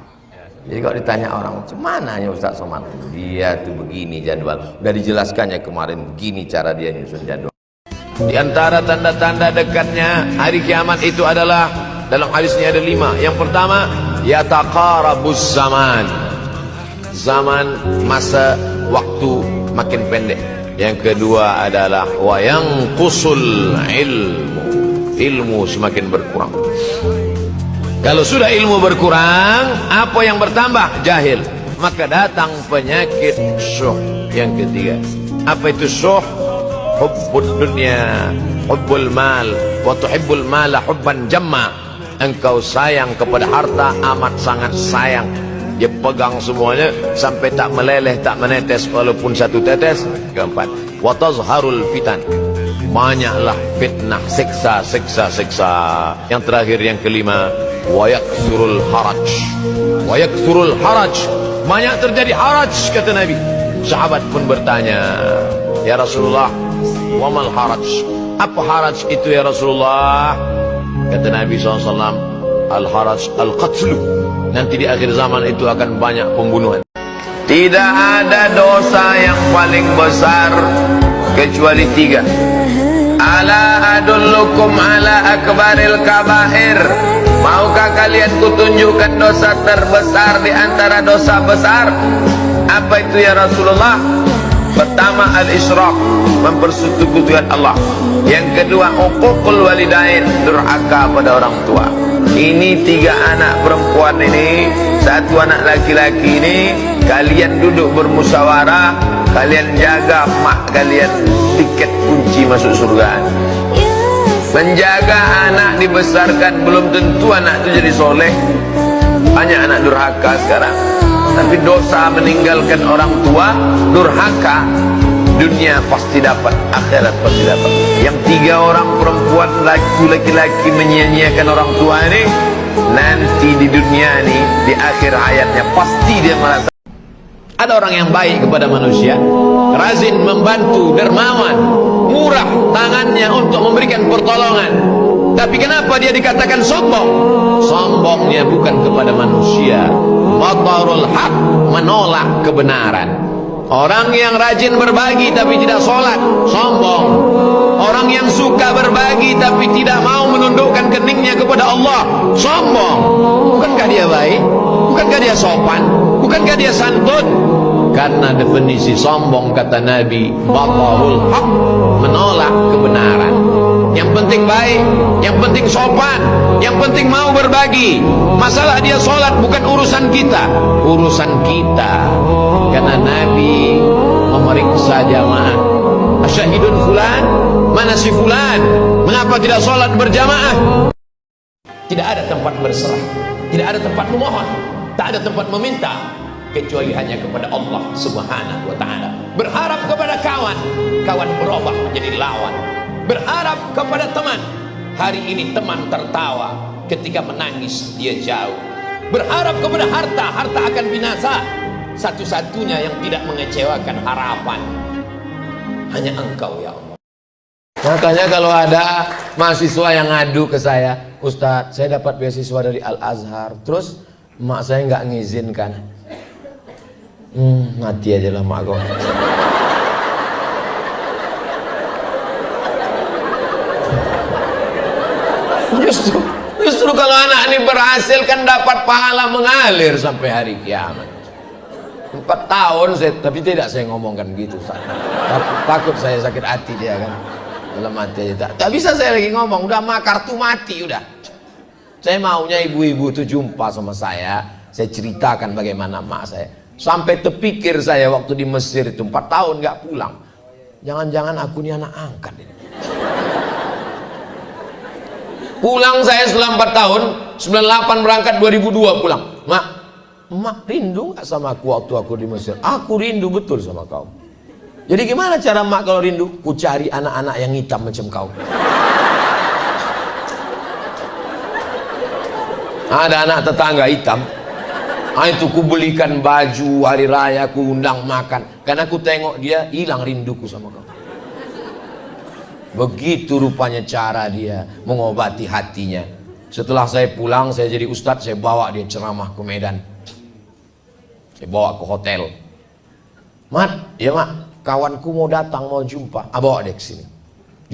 Jadi kalau ditanya orang, "Cumananya Ustaz Somad?" Dia tuh begini jadwal. Udah dijelaskannya kemarin begini cara dia nyusun jadwal. Di antara tanda-tanda dekatnya hari kiamat itu adalah dalam hadisnya ada 5. Yang pertama, yataqarabuz zaman. Zaman, masa, waktu makin pendek. Yang kedua adalah wa yanqusul ilmu. Ilmu semakin berkurang. Kalau sudah ilmu berkurang, apa yang bertambah? Jahil. Maka datang penyakit syuh. Yang ketiga, apa itu syuh? Hubbud dunya, hubbul mal, wa tuhibbul mala hubban jamma. Engkau sayang kepada harta amat sangat sayang. Dia pegang semuanya sampai tak meleleh, tak menetes walaupun satu tetes. Keempat, wa tazharul fitan. Banyaklah fitnah, siksa. Yang terakhir, yang kelima, wa yakthurul haraj. Wa yakthurul haraj. Banyak terjadi haraj, kata Nabi. Sahabat pun bertanya, ya Rasulullah, wa mal haraj? Apa haraj itu ya Rasulullah? Kata Nabi SAW, al-haraj al-qatlu. Nanti di akhir zaman itu akan banyak pembunuhan. Tidak ada dosa yang paling besar kecuali tiga. Ala adullukum ala akbaril kabair. Maukah kalian kutunjukkan dosa terbesar di antara dosa besar? Apa itu ya Rasulullah? Pertama, al-isyrak, mempersekutukan Allah. Yang kedua, uququl walidain, durhaka pada orang tua. Ini tiga anak perempuan ini, satu anak laki-laki ini, kalian duduk bermusyawarah, kalian jaga mak kalian tiket kunci masuk surga. Menjaga anak dibesarkan belum tentu anak itu jadi soleh. Banyak anak durhaka sekarang. Tapi dosa meninggalkan orang tua, durhaka, dunia pasti dapat, akhirat pasti dapat. Yang tiga orang perempuan, laki-laki menyia-nyiakan orang tua ini, nanti di dunia ini, di akhir hayatnya pasti dia merasa. Ada orang yang baik kepada manusia, rajin membantu, dermawan, murah tangannya untuk memberikan pertolongan. Tapi kenapa dia dikatakan sombong? Sombongnya bukan kepada manusia. Batarul haq, menolak kebenaran. Orang yang rajin berbagi tapi tidak sholat, sombong. Orang yang suka berbagi tapi tidak mau menundukkan keningnya kepada Allah, sombong. Bukankah dia baik? Bukankah dia sopan? Bukankah dia santun? Karena definisi sombong, kata Nabi, batarul haq, menolak kebenaran. Yang penting baik, yang penting sopan, yang penting mau berbagi. Masalah dia sholat bukan urusan kita, urusan kita. Karena Nabi memeriksa jamaah, asyahidun fulan, mana si fulan, mengapa tidak sholat berjamaah? Tidak ada tempat berserah, tidak ada tempat memohon, tak ada tempat meminta, kecuali hanya kepada Allah Subhanahu wa ta'ala. Berharap kepada kawan, kawan berubah menjadi lawan. Berharap kepada teman, hari ini teman tertawa, ketika menangis dia jauh. Berharap kepada harta, harta akan binasa. Satu-satunya yang tidak mengecewakan harapan hanya Engkau ya Allah. Makanya kalau ada mahasiswa yang ngadu ke saya, Ustadz, saya dapat beasiswa dari Al-Azhar, terus mak saya nggak ngizinkan. Mati aja lah mak kau. Justru kalau anak ini berhasil kan dapat pahala mengalir sampai hari kiamat. 4 tahun saya, tapi tidak saya ngomongkan gitu. Takut saya sakit hati dia kan. Dalam hati aja tak bisa saya lagi ngomong, udah mak kartu mati udah. Saya maunya ibu-ibu itu jumpa sama saya ceritakan bagaimana mak saya. Sampai terpikir saya waktu di Mesir itu 4 tahun nggak pulang. Jangan-jangan aku ini anak angkat ini. Pulang saya setelah 4 tahun, 98 berangkat, 2002 pulang. Mak rindu gak sama aku waktu aku di Mesir? Aku rindu betul sama kau. Jadi gimana cara mak kalau rindu? Ku cari anak-anak yang hitam macam kau. Ada anak tetangga hitam. Itu ku belikan baju hari raya, ku undang makan. Karena ku tengok dia hilang rinduku sama kau. Begitu rupanya cara dia mengobati hatinya. Setelah saya pulang, saya jadi ustadz, saya bawa dia ceramah ke Medan. Saya bawa ke hotel. Mat, ya mak, kawanku mau datang, mau jumpa. Bawa dia ke sini.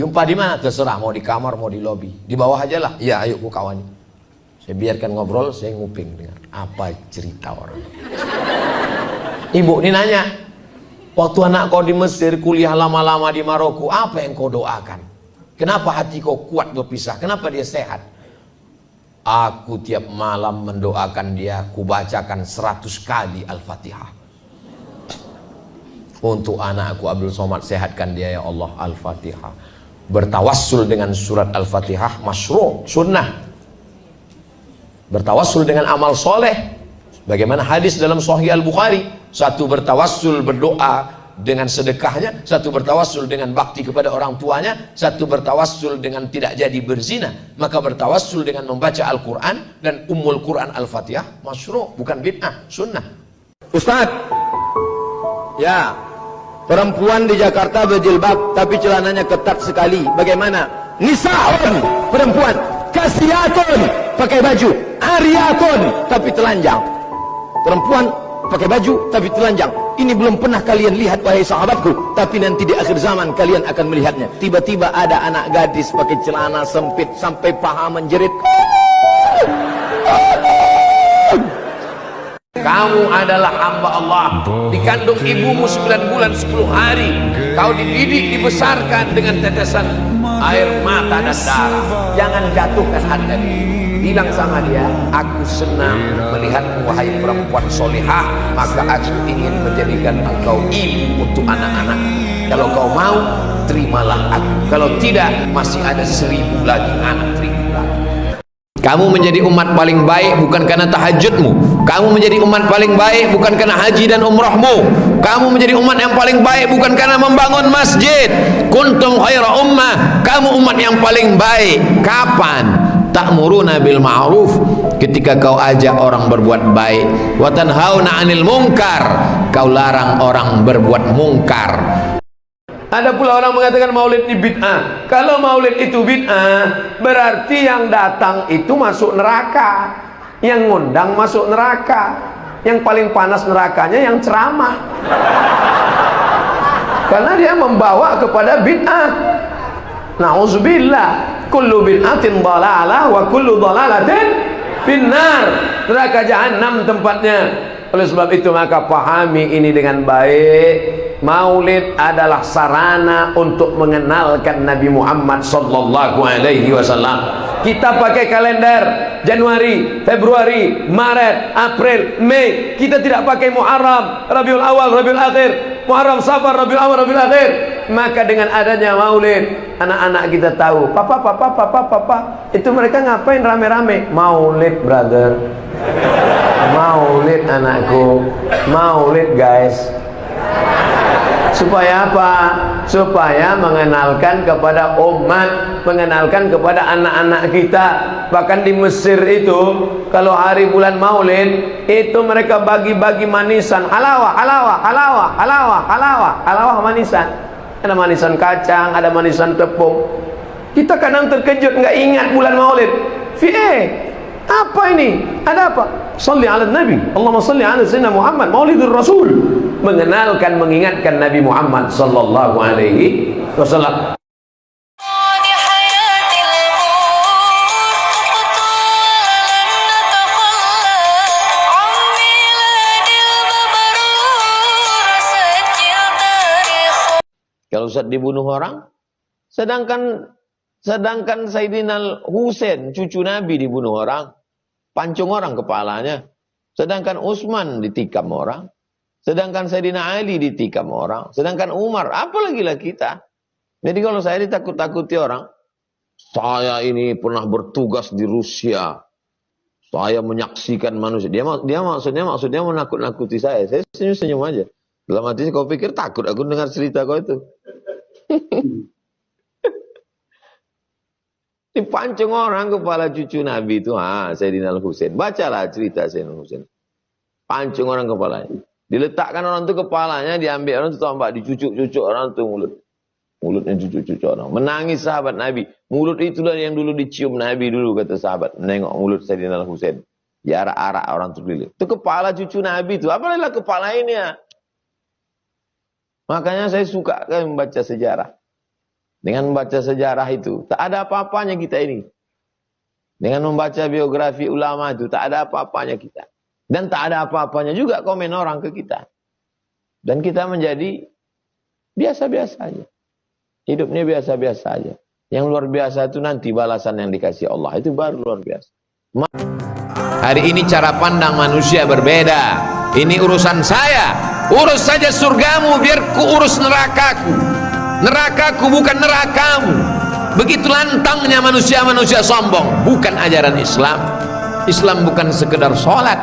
Jumpa di mana? Terserah, mau di kamar, mau di lobi. Di bawah aja lah. Iya, ayo ku kawan. Saya biarkan ngobrol, saya nguping dengar apa cerita orang. Ibu ini nanya, waktu anak kau di Mesir, kuliah lama-lama di Maroko, apa yang kau doakan? Kenapa hati kau kuat berpisah? Kenapa dia sehat? Aku tiap malam mendoakan dia, kubacakan 100 kali Al-Fatihah. Untuk anakku Abdul Somad, sehatkan dia ya Allah. Al-Fatihah. Bertawassul dengan surat Al-Fatihah masyru', sunnah. Bertawassul dengan amal soleh, bagaimana hadis dalam Sahih Al-Bukhari. Satu bertawassul berdoa dengan sedekahnya, satu bertawassul dengan bakti kepada orang tuanya, satu bertawassul dengan tidak jadi berzina. Maka bertawassul dengan membaca Al-Quran dan Ummul Quran Al-Fatihah masyru', bukan bid'ah, sunnah. Ustaz, ya, perempuan di Jakarta berjilbab tapi celananya ketat sekali, bagaimana? Nisa'un, perempuan, kasiyatun, pakai baju, ariyatun tapi telanjang. Perempuan pakai baju tapi telanjang. Ini belum pernah kalian lihat wahai sahabatku, tapi nanti di akhir zaman kalian akan melihatnya. Tiba-tiba ada anak gadis pakai celana sempit sampai paha menjerit. Kamu adalah hamba Allah, dikandung ibumu 9 bulan 10 hari, kau dididik, dibesarkan dengan tetesan air mata dan darah. Jangan jatuhkan hati. Bilang sama dia, aku senang melihatmu wahai perempuan solihah, maka aku ingin menjadikan engkau ibu untuk anak-anak. Kalau kau mau, terimalah aku. Kalau tidak, masih ada 1000 lagi anak, 1000 lagi. Kamu menjadi umat paling baik bukan karena tahajudmu. Kamu menjadi umat paling baik bukan karena haji dan umrahmu. Kamu menjadi umat yang paling baik bukan karena membangun masjid. Kuntum khaira ummah. Kamu umat yang paling baik. Kapan? Ta'muruna bil ma'ruf, ketika kau ajak orang berbuat baik. Wa tanhauna 'anil munkar, kau larang orang berbuat mungkar. Ada pula orang mengatakan maulid ini bid'ah. Kalau maulid itu bid'ah, berarti yang datang itu masuk neraka, yang ngundang masuk neraka. Yang paling panas nerakanya yang ceramah, karena dia membawa kepada bid'ah. Na'udzubillah, kullu bid'atin dhalalah wa kullu dhalalatin finnar. Neraka jahanam tempatnya. Oleh sebab itu maka pahami ini dengan baik. Maulid adalah sarana untuk mengenalkan Nabi Muhammad sallallahu alaihi wasallam. Kita pakai kalender Januari, Februari, Maret, April, Mei. Kita tidak pakai Muharram, Rabiul Awal, Rabiul Akhir, Muharram, Safar, Rabiul Awal, Rabiul Akhir. Maka dengan adanya maulid, anak-anak kita tahu, papa, itu mereka ngapain rame-rame? Maulid, brother. Maulid anakku, maulid guys. Supaya apa? Supaya mengenalkan kepada umat, mengenalkan kepada anak-anak kita. Bahkan di Mesir itu, kalau hari bulan Maulid, itu mereka bagi-bagi manisan, halawah manisan. Ada manisan kacang, ada manisan tepung. Kita kadang terkejut, nggak ingat bulan Maulid. Apa ini? Ada apa? Salli ala Nabi, Allahumma salli ala Sayyidina Muhammad, Maulidur Rasul. Mengenalkan, mengingatkan Nabi Muhammad sallallahu alaihi wasallam. Kalau Ustaz dibunuh orang, sedangkan Sayyidina Husain, cucu Nabi, dibunuh orang, pancung orang kepalanya. Sedangkan Utsman ditikam orang. Sedangkan Sayyidina Ali ditikam orang. Sedangkan Umar, apalagi lah kita. Jadi kalau saya ditakut-takuti orang, saya ini pernah bertugas di Rusia, saya menyaksikan manusia. Dia maksudnya menakut-nakuti saya. Saya senyum-senyum aja. Dalam hati kau pikir takut aku dengar cerita kau itu. Dipancung orang kepala cucu Nabi itu, Sayyidina Husain. Bacalah cerita Sayyidina Husain. Pancung orang kepalanya. Diletakkan orang itu kepalanya, diambil orang itu tombak, dicucuk-cucuk orang itu mulutnya cucuk-cucuk orang. Menangis sahabat Nabi. Mulut itulah yang dulu dicium Nabi dulu, kata sahabat. Menengok mulut Sayyidina Husain. Diarak-arak orang itu keliling. Itu kepala cucu Nabi itu. Apalagi kepala ini ya. Makanya saya suka kan membaca sejarah. Dengan membaca sejarah itu, tak ada apa-apanya kita ini. Dengan membaca biografi ulama itu tak ada apa-apanya kita. Dan tak ada apa-apanya juga komen orang ke kita. Dan kita menjadi biasa-biasa aja. Hidupnya biasa-biasa aja. Yang luar biasa itu nanti balasan yang dikasih Allah. Itu baru luar biasa. Hari ini cara pandang manusia berbeda. Ini urusan saya. Urus saja surgamu, biar ku urus nerakaku. Nerakaku bukan nerakamu. Begitu lantangnya manusia-manusia sombong. Bukan ajaran Islam. Islam bukan sekedar sholat.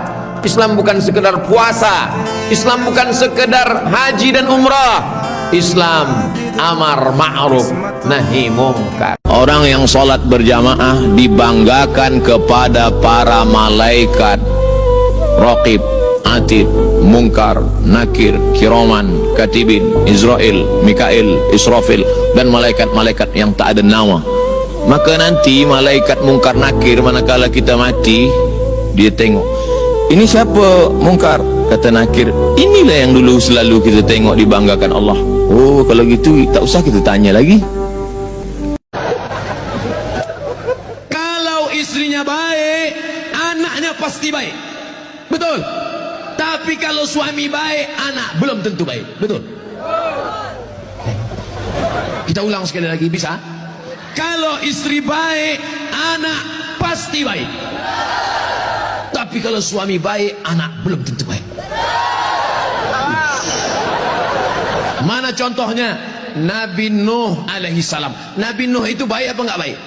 Islam bukan sekedar puasa. Islam bukan sekedar haji dan umrah. Islam amar ma'ruf nahi mungkar. Orang yang sholat berjamaah dibanggakan kepada para malaikat Raqib, Atid, Munkar, Nakir, Kiraman, Katibin, Israel, Mikail, Israfil, dan malaikat-malaikat yang tak ada nama. Maka nanti malaikat Munkar Nakir manakala kita mati, dia tengok, ini siapa Munkar? Kata Nakir, inilah yang dulu selalu kita tengok dibanggakan Allah. Oh, kalau gitu tak usah kita tanya lagi. Kalau istrinya baik, anaknya pasti baik. Betul. Tapi kalau suami baik, anak belum tentu baik. Betul. Kita ulang sekali lagi, bisa? Kalau istri baik, anak pasti baik. Tapi kalau suami baik, anak belum tentu baik. Mana contohnya? Nabi Nuh alaihi salam. Nabi Nuh itu baik apa enggak baik?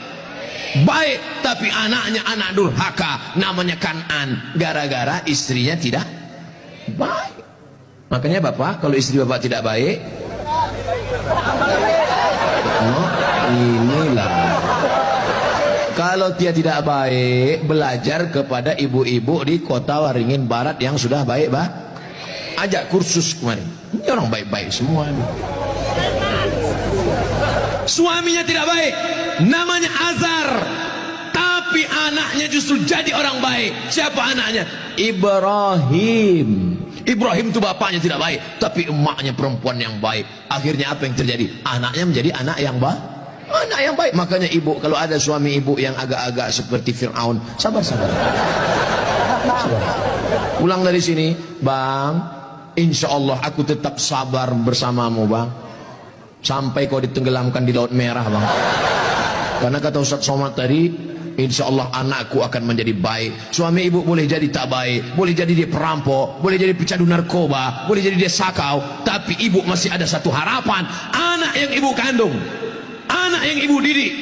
Baik, tapi anaknya anak durhaka, namanya Kan'an, gara-gara istrinya tidak baik. Makanya bapak, kalau istri bapak tidak baik, oh, inilah. Kalau dia tidak baik, belajar kepada ibu-ibu di kota Waringin Barat yang sudah baik, bah. Ajak kursus kemarin. Ini orang baik-baik semua ini. Suaminya tidak baik, namanya Azar, tapi anaknya justru jadi orang baik. Siapa anaknya? Ibrahim. Ibrahim itu bapaknya tidak baik, tapi emaknya perempuan yang baik. Akhirnya apa yang terjadi? Anaknya menjadi anak yang baik. Anak yang baik. Makanya ibu, kalau ada suami ibu yang agak-agak seperti Fir'aun, sabar-sabar. Pulang dari sini, bang, insya Allah aku tetap sabar bersamamu, bang, sampai kau ditenggelamkan di Laut Merah, bang. Karena kata Ustaz Somad tadi, insya Allah anakku akan menjadi baik. Suami ibu boleh jadi tak baik, boleh jadi dia perampok, boleh jadi pecandu narkoba, boleh jadi dia sakau, tapi ibu masih ada satu harapan. Anak yang ibu kandung, anak yang ibu didik,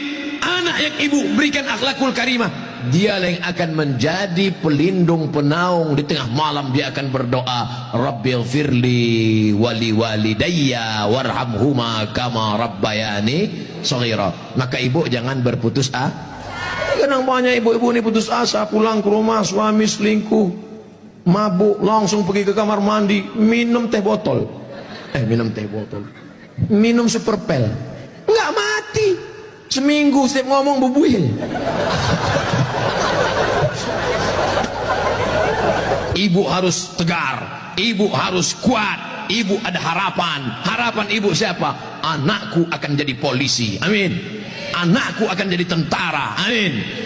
anak yang ibu berikan akhlakul karimah, dialah yang akan menjadi pelindung penaung. Di tengah malam dia akan berdoa, Rabbighfirli wali walidayya warhamhuma kama rabbayani shaghira. Maka ibu jangan berputus asa. Kadang banyak ibu-ibu ini putus asa, pulang ke rumah suami selingkuh, mabuk, langsung pergi ke kamar mandi, minum teh botol. Minum teh botol, minum superpel, nggak mati. Seminggu setiap ngomong bubuil. Ibu harus tegar, ibu harus kuat, ibu ada harapan. Harapan ibu siapa? Anakku akan jadi polisi, amin. Anakku akan jadi tentara, amin.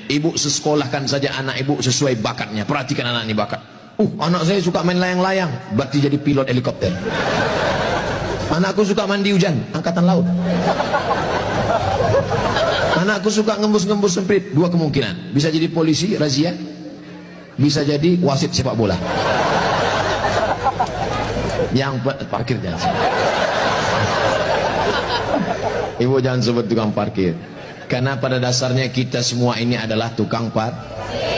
Ibu sekolahkan saja anak ibu sesuai bakatnya. Perhatikan anak ini bakat. Anak saya suka main layang-layang, berarti jadi pilot helikopter. Anakku suka mandi hujan, angkatan laut. Anakku suka ngembus-ngembus semprit, dua kemungkinan. Bisa jadi polisi, razia. Bisa jadi wasit sepak bola. Yang parkir jangan. Ibu jangan sebut tukang parkir. Karena pada dasarnya kita semua ini adalah tukang parkir.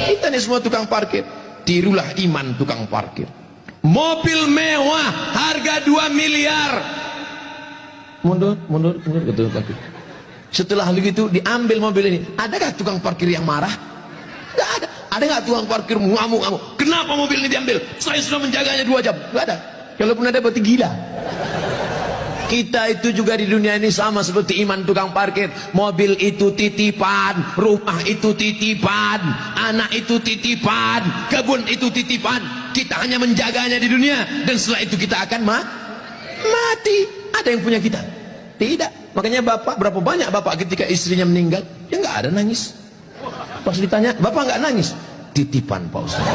Kita ini semua tukang parkir. Tirulah iman tukang parkir. Mobil mewah harga 2 miliar. Mundur ke tukang parkir. Setelah begitu diambil mobil ini, adakah tukang parkir yang marah? Tidak ada. Ada nggak tukang parkir ngamuk-ngamuk? Kenapa mobil ini diambil? Saya sudah menjaganya 2 jam. Nggak ada. Kalaupun ada berarti gila. Kita itu juga di dunia ini sama seperti iman tukang parkir. Mobil itu titipan, rumah itu titipan, anak itu titipan, kebun itu titipan. Kita hanya menjaganya di dunia, dan setelah itu kita akan mati. Ada yang punya kita? Tidak. Makanya bapak, berapa banyak bapak ketika istrinya meninggal, dia nggak ada nangis. Pas ditanya, bapak nggak nangis? Titipan Pak Ustaz.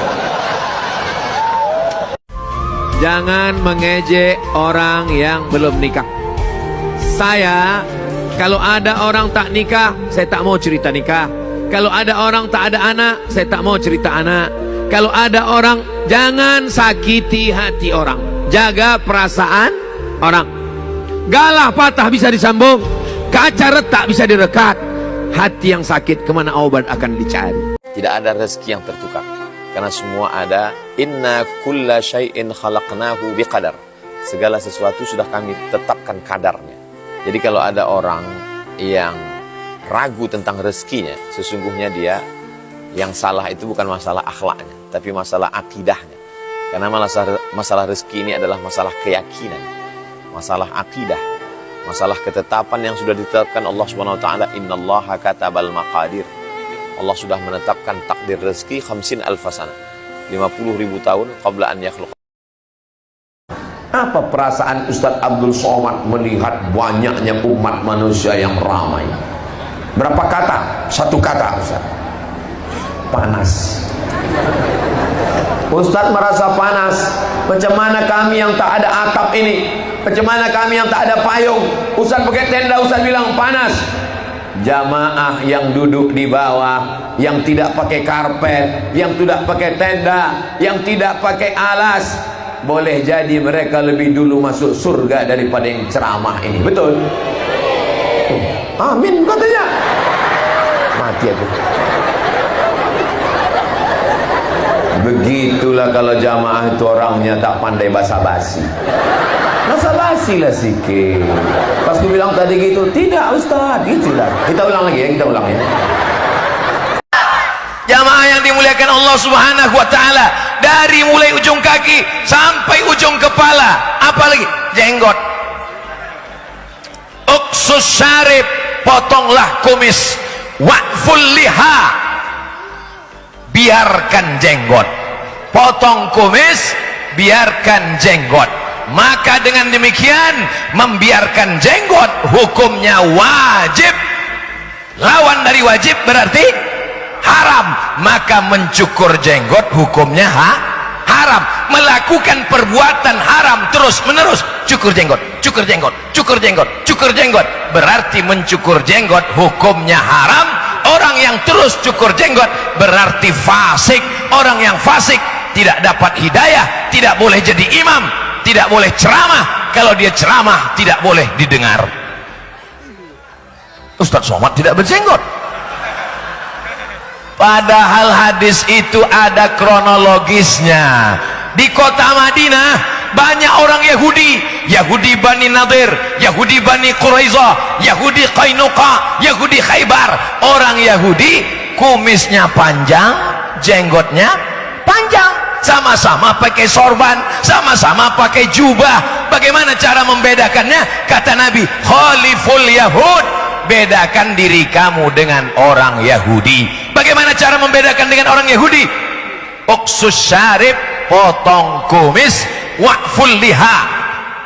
Jangan mengejek orang yang belum nikah. Saya, kalau ada orang tak nikah, saya tak mau cerita nikah. Kalau ada orang tak ada anak, saya tak mau cerita anak. Kalau ada orang, jangan sakiti hati orang. Jaga perasaan orang. Galah patah bisa disambung, kaca retak bisa direkat. Hati yang sakit kemana obat akan dicari. Tidak ada rezeki yang tertukar, karena semua ada. Inna kulla syai'in khalaqnahu biqadar. Segala sesuatu sudah kami tetapkan kadarnya. Jadi kalau ada orang yang ragu tentang rezekinya, sesungguhnya dia yang salah itu bukan masalah akhlaknya, tapi masalah akidahnya. Karena masalah rezeki ini adalah masalah keyakinan, masalah akidah, masalah ketetapan yang sudah ditetapkan Allah Subhanahu wa taala. Innallaha katabal maqadir. Allah sudah menetapkan takdir rezeki 50.000 sana, 50.000 tahun qabla an yakhluq. Apa perasaan Ustadz Abdul Somad melihat banyaknya umat manusia yang ramai? Berapa kata? Satu kata, Ustaz. Panas. Ustadz merasa panas. Macam mana kami yang tak ada atap ini? Macam mana kami yang tak ada payung? Ustadz pakai tenda, Ustadz bilang panas. Jamaah yang duduk di bawah, yang tidak pakai karpet, yang tidak pakai tenda, yang tidak pakai alas, boleh jadi mereka lebih dulu masuk surga daripada yang ceramah ini. Betul? Amin katanya. Mati aku. Begitulah kalau jamaah itu orangnya tak pandai basa-basi. Basa-basi lah sikit. Pas aku bilang tadi gitu, tidak Ustaz, gitulah. Kita ulang lagi ya, kita ulang ya. Jamaah yang dimuliakan Allah Subhanahu wa taala, dari mulai ujung kaki sampai ujung kepala, apalagi jenggot. Uqsus syarib, potonglah kumis. Wa'ful liha, biarkan jenggot. Potong kumis, biarkan jenggot. Maka dengan demikian membiarkan jenggot hukumnya wajib. Lawan dari wajib berarti haram. Maka mencukur jenggot hukumnya haram. Melakukan perbuatan haram terus menerus, cukur jenggot, cukur jenggot, cukur jenggot, cukur jenggot, berarti mencukur jenggot hukumnya haram. Orang yang terus cukur jenggot berarti fasik. Orang yang fasik tidak dapat hidayah, tidak boleh jadi imam, tidak boleh ceramah. Kalau dia ceramah tidak boleh didengar. Ustadz Somad tidak berjenggot, padahal hadis itu ada kronologisnya. Di kota Madinah banyak orang Yahudi, Yahudi Bani Nadir, Yahudi Bani Quraizah, Yahudi Qainuqa, Yahudi Khaybar. Orang Yahudi kumisnya panjang, jenggotnya panjang, sama-sama pakai sorban, sama-sama pakai jubah. Bagaimana cara membedakannya? Kata Nabi, khaliful Yahud, bedakan diri kamu dengan orang Yahudi. Bagaimana cara membedakan dengan orang Yahudi? Uqsus syarib, potong kumis. Wa'ful liha,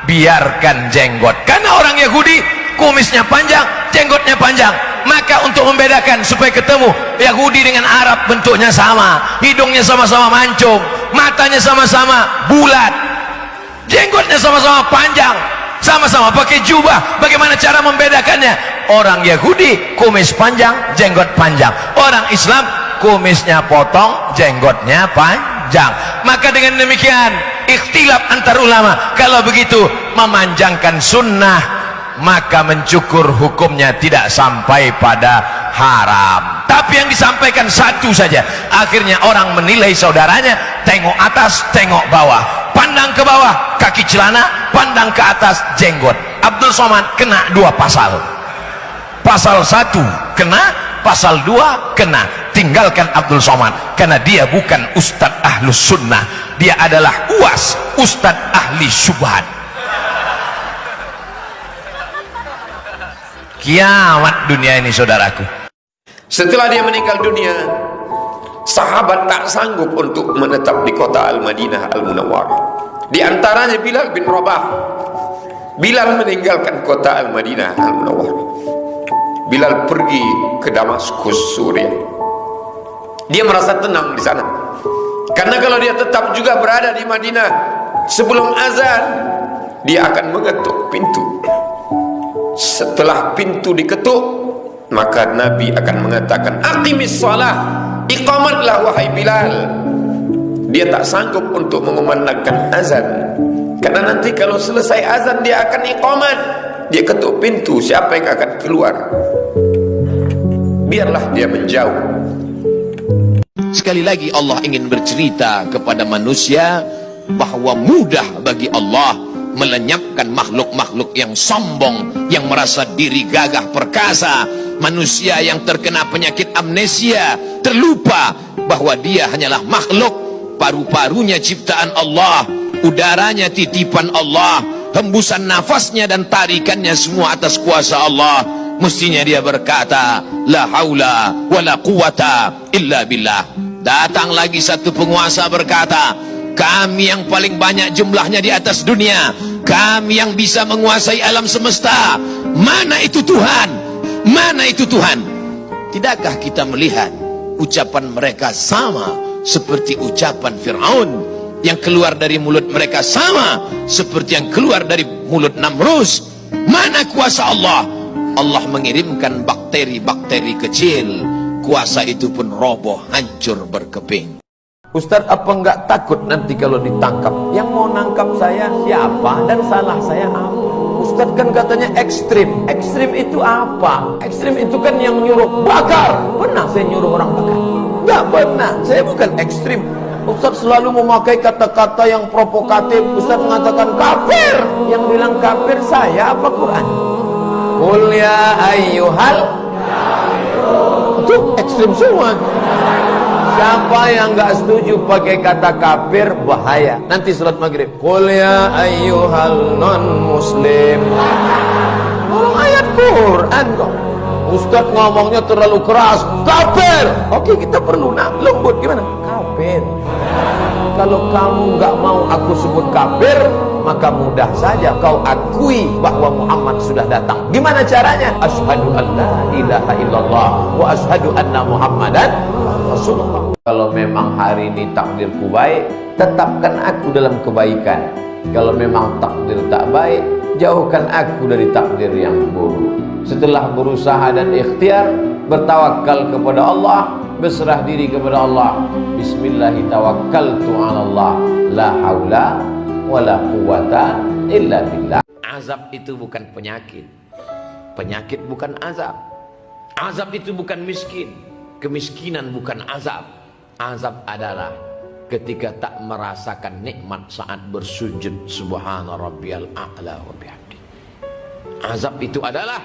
biarkan jenggot. Karena orang Yahudi kumisnya panjang, jenggotnya panjang. Maka untuk membedakan supaya ketemu, Yahudi dengan Arab bentuknya sama, hidungnya sama-sama mancung, matanya sama-sama bulat, jenggotnya sama-sama panjang, sama-sama pakai jubah. Bagaimana cara membedakannya? Orang Yahudi kumis panjang, jenggot panjang. Orang Islam kumisnya potong, jenggotnya panjang. Maka dengan demikian ikhtilaf antar ulama. Kalau begitu memanjangkan sunnah, maka mencukur hukumnya tidak sampai pada haram. Tapi yang disampaikan satu saja, akhirnya orang menilai saudaranya, tengok atas, tengok bawah, pandang ke bawah kaki celana, pandang ke atas jenggot. Abdul Somad kena dua pasal. Pasal 1 kena, pasal 2 kena. Tinggalkan Abdul Somad, karena dia bukan ustadz ahlus sunnah, dia adalah UAS, ustadz ahli syubhat. Kiamat dunia ini, saudaraku. Setelah dia meninggal dunia, sahabat tak sanggup untuk menetap di kota Al-Madinah Al-Munawwarah. Di antaranya Bilal bin Rabah. Bilal meninggalkan kota Al-Madinah Al-Munawwarah. Bilal pergi ke Damaskus, Suriah. Dia merasa tenang di sana. Karena kalau dia tetap juga berada di Madinah sebelum azan, dia akan mengetuk pintu. Setelah pintu diketuk, maka Nabi akan mengatakan, aqimis shalah, iqamatlah wahai Bilal. Dia tak sanggup untuk mengumandangkan azan, karena nanti kalau selesai azan dia akan iqamat. Dia ketuk pintu, siapa yang akan keluar? Biarlah dia menjauh. Sekali lagi Allah ingin bercerita kepada manusia bahwa mudah bagi Allah melenyapkan makhluk-makhluk yang sombong, yang merasa diri gagah perkasa, manusia yang terkena penyakit amnesia, terlupa bahwa dia hanyalah makhluk, paru-parunya ciptaan Allah, udaranya titipan Allah, hembusan nafasnya dan tarikannya semua atas kuasa Allah. Mestinya dia berkata, la haula wa la quwata illa billah. Datang lagi satu penguasa berkata, kami yang paling banyak jumlahnya di atas dunia, kami yang bisa menguasai alam semesta. Mana itu Tuhan? Mana itu Tuhan? Tidakkah kita melihat ucapan mereka sama seperti ucapan Fir'aun? Yang keluar dari mulut mereka sama seperti yang keluar dari mulut Namrus. Mana kuasa Allah? Allah mengirimkan bakteri-bakteri kecil, kuasa itu pun roboh, hancur berkeping. Ustadz, apa enggak takut nanti kalau ditangkap? Yang mau nangkap saya siapa dan salah saya apa? Ustadz kan katanya ekstrim. Ekstrim itu apa? Ekstrim itu kan yang nyuruh bakar. Pernah saya nyuruh orang bakar? Enggak pernah, saya bukan ekstrim. Ustadz selalu memakai kata-kata yang provokatif. Ustadz mengatakan kafir. Yang bilang kafir saya apa Quran? Qul ya ayyuhal, itu ekstrim semua. Siapa yang nggak setuju pakai kata kafir bahaya. Nanti salat maghrib, qul ya ayyuhal non muslim. Orang ayat Quran kok. Ustaz ngomongnya terlalu keras, kafir. Oke, kita perlu lembut. Gimana? Kafir. Kalau kamu nggak mau aku sebut kafir, maka mudah saja kau akui bahwa Muhammad sudah datang. Gimana caranya? Asyhadu an la ilaha illallah wa asyhadu anna Muhammadan Rasulullah. Kalau memang hari ini takdirku baik, tetapkan aku dalam kebaikan. Kalau memang takdir tak baik, jauhkan aku dari takdir yang buruk. Setelah berusaha dan ikhtiar, bertawakal kepada Allah, berserah diri kepada Allah. Bismillahi tawakkaltu 'ala Allah, la haula wala quwata illa billah. Azab itu bukan penyakit. Penyakit bukan azab. Azab itu bukan miskin. Kemiskinan bukan azab. Azab adalah ketika tak merasakan nikmat saat bersujud subhana rabbiyal a'la wa bihamdi. Azab itu adalah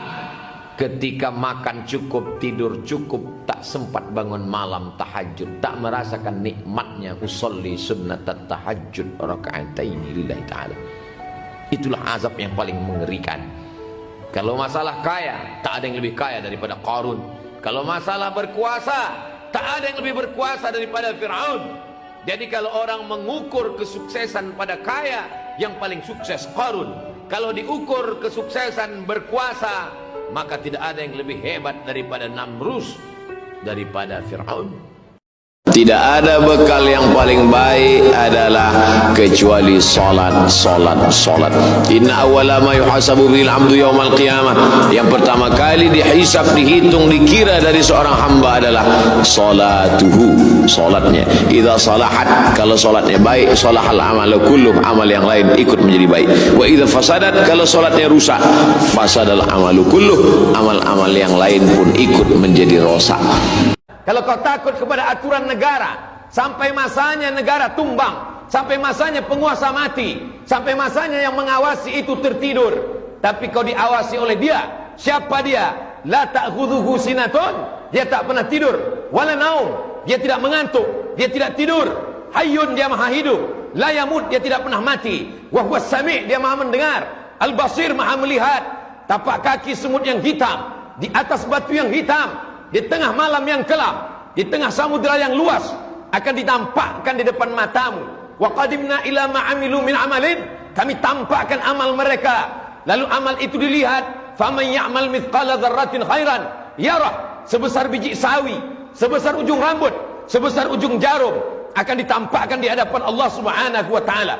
ketika makan cukup, tidur cukup, tak sempat bangun malam tahajud, tak merasakan nikmatnya usolli sunnatat tahajud raka'ataini lillahi ta'ala. Itulah azab yang paling mengerikan. Kalau masalah kaya, tak ada yang lebih kaya daripada Qarun. Kalau masalah berkuasa, tak ada yang lebih berkuasa daripada Fir'aun. Jadi kalau orang mengukur kesuksesan pada kaya, yang paling sukses Qarun. Kalau diukur kesuksesan berkuasa, maka tidak ada yang lebih hebat daripada Namrus, daripada Fir'aun. Tidak ada bekal yang paling baik adalah kecuali salat, salat, salat. Inna awwala ma yuhasabu bil 'abdu yaumal qiyamah. Yang pertama kali dihisab, dihitung, dikira dari seorang hamba adalah salatuhu, salatnya. Idza salahat, kalau salatnya baik, salahal amalu kulluh, amal yang lain ikut menjadi baik. Wa idza fasadat, kalau salatnya rusak, fasadal amalu kulluh, amal-amal yang lain pun ikut menjadi rosak. Kalau kau takut kepada aturan negara, sampai masanya negara tumbang, sampai masanya penguasa mati, sampai masanya yang mengawasi itu tertidur, tapi kau diawasi oleh dia. Siapa dia? La ta'khudhuhu sinatun, dia tak pernah tidur. Wala naum, dia tidak mengantuk, dia tidak tidur. Hayyun, dia maha hidup. La yamut, dia tidak pernah mati. Wa huwas sami', dia maha mendengar. Al-basir, maha melihat. Tapak kaki semut yang hitam, di atas batu yang hitam, di tengah malam yang kelam, di tengah samudera yang luas, akan ditampakkan di depan matamu. Wa qadimna ila ma 'amilu min 'amalin, kami tampakkan amal mereka, lalu amal itu dilihat. Faman ya'mal mithqala dzarratin khairan yarah, sebesar biji sawi, sebesar ujung rambut, sebesar ujung jarum akan ditampakkan di hadapan Allah Subhanahu wa taala.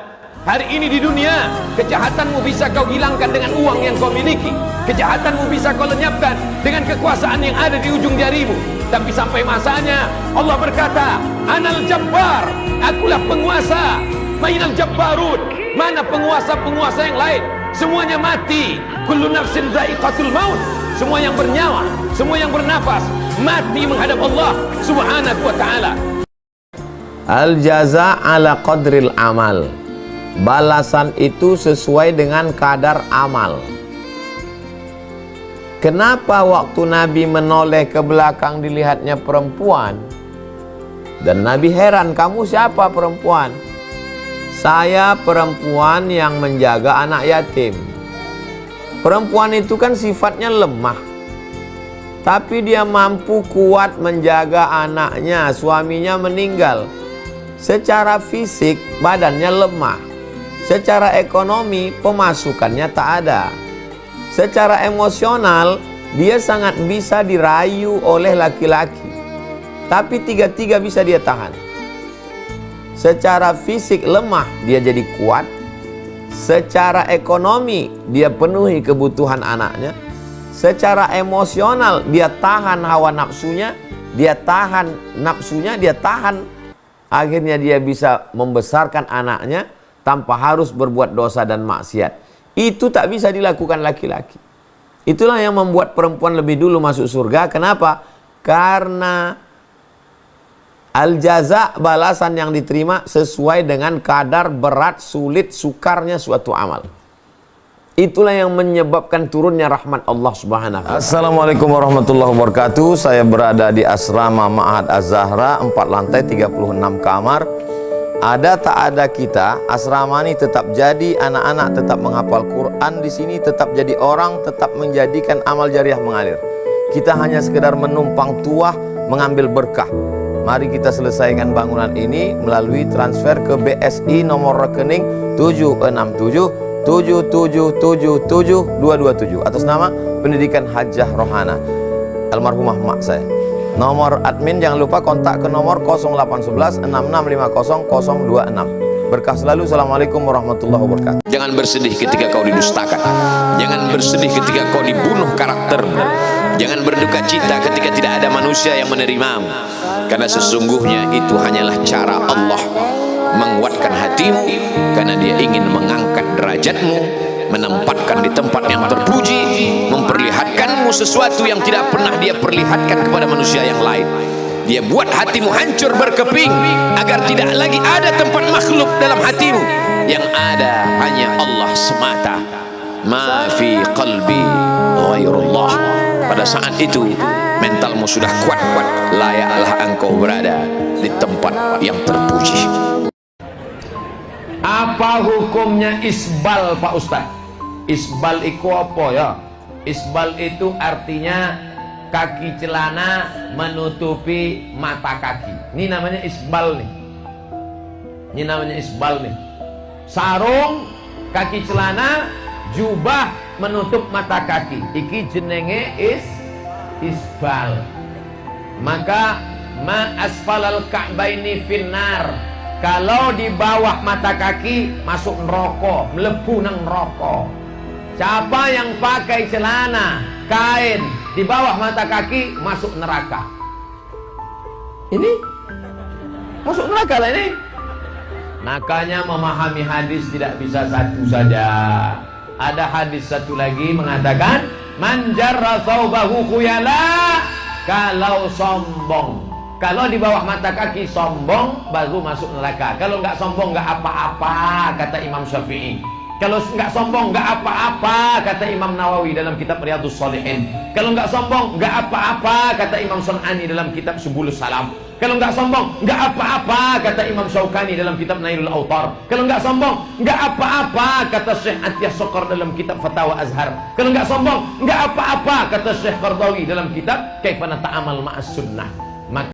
Hari ini di dunia, kejahatanmu bisa kau hilangkan dengan uang yang kau miliki. Kejahatanmu bisa kau lenyapkan dengan kekuasaan yang ada di ujung jarimu. Tapi sampai masanya Allah berkata, Anal Jabbar, akulah penguasa. Mainal Jabbarun, mana penguasa-penguasa yang lain? Semuanya mati. Kullu nafsin dha'iqatul maut. Semua yang bernyawa, semua yang bernafas mati menghadap Allah Subhanahu wa taala. Al jaza ala qadril amal. Balasan itu sesuai dengan kadar amal. Kenapa waktu Nabi menoleh ke belakang dilihatnya perempuan? Dan Nabi heran, kamu siapa perempuan? Saya perempuan yang menjaga anak yatim. Perempuan itu kan sifatnya lemah, tapi dia mampu kuat menjaga anaknya. Suaminya meninggal. Secara fisik badannya lemah. Secara ekonomi pemasukannya tak ada. Secara emosional dia sangat bisa dirayu oleh laki-laki, tapi tiga-tiga bisa dia tahan. Secara fisik lemah dia jadi kuat. Secara ekonomi dia penuhi kebutuhan anaknya. Secara emosional dia tahan hawa nafsunya. Dia tahan nafsunya, dia tahan. Akhirnya dia bisa membesarkan anaknya tanpa harus berbuat dosa dan maksiat. Itu tak bisa dilakukan laki-laki. Itulah yang membuat perempuan lebih dulu masuk surga. Kenapa? Karena al-jaza, balasan yang diterima sesuai dengan kadar berat, sulit, sukarnya suatu amal. Itulah yang menyebabkan turunnya rahmat Allah Subhanahu wa ta'ala. Assalamualaikum warahmatullahi wabarakatuh. Saya berada di asrama Ma'had Az-Zahra, 4 lantai, 36 kamar. Ada tak ada kita, asrama ini tetap jadi, anak-anak tetap menghafal Quran di sini, tetap jadi orang, tetap menjadikan amal jariah mengalir. Kita hanya sekedar menumpang tuah, mengambil berkah. Mari kita selesaikan bangunan ini melalui transfer ke BSI nomor rekening 767 7777227 atas nama Pendidikan Hajah Rohana, almarhumah mak saya. Nomor admin jangan lupa kontak ke nomor 0811 6650 026. Berkah selalu. Assalamualaikum warahmatullahi wabarakatuh. Jangan bersedih ketika kau didustakan. Jangan bersedih ketika kau dibunuh karaktermu. Jangan berduka cita ketika tidak ada manusia yang menerimamu. Karena sesungguhnya itu hanyalah cara Allah menguatkan hatimu, karena dia ingin mengangkat derajatmu, menempatkan di tempat yang terpuji, memperlihatkanmu sesuatu yang tidak pernah dia perlihatkan kepada manusia yang lain. Dia buat hatimu hancur berkeping agar tidak lagi ada tempat makhluk dalam hatimu. Yang ada hanya Allah semata. Ma fi qalbi ghairullah. Pada saat itu mentalmu sudah kuat, layaklah engkau berada di tempat yang terpuji. Apa hukumnya isbal, Pak Ustaz? Isbal itu apa ya? Isbal itu artinya kaki celana menutupi mata kaki. Ini namanya isbal nih. Ini namanya isbal nih. Sarung, kaki celana, jubah menutup mata kaki. Iki jenenge isbal. Maka ma asfalal ka'baini finnar. Kalau di bawah mata kaki masuk neraka, mlebu nang neraka. Siapa yang pakai celana kain di bawah mata kaki masuk neraka. Ini masuk neraka lah ini. Makanya memahami hadis tidak bisa satu saja. Ada hadis satu lagi mengatakan man jarra thawbahu khuyala, kalau sombong, kalau di bawah mata kaki sombong baru masuk neraka. Kalau nggak sombong nggak apa-apa, kata Imam Syafi'i. Kalau nggak sombong nggak apa-apa, kata Imam Nawawi dalam kitab Riyadhus Shalihin. Kalau nggak sombong nggak apa-apa, kata Imam Sun'ani dalam kitab Subulus Salam. Kalau nggak sombong nggak apa-apa, kata Imam Syaukani dalam kitab Nailul Autar. Kalau nggak sombong nggak apa-apa, kata Syekh Atiyah Sokor dalam kitab Fatawa Azhar. Kalau nggak sombong nggak apa-apa, kata Syekh Qardawi dalam kitab Kaifana Ta'amal Ma'as Sunnah.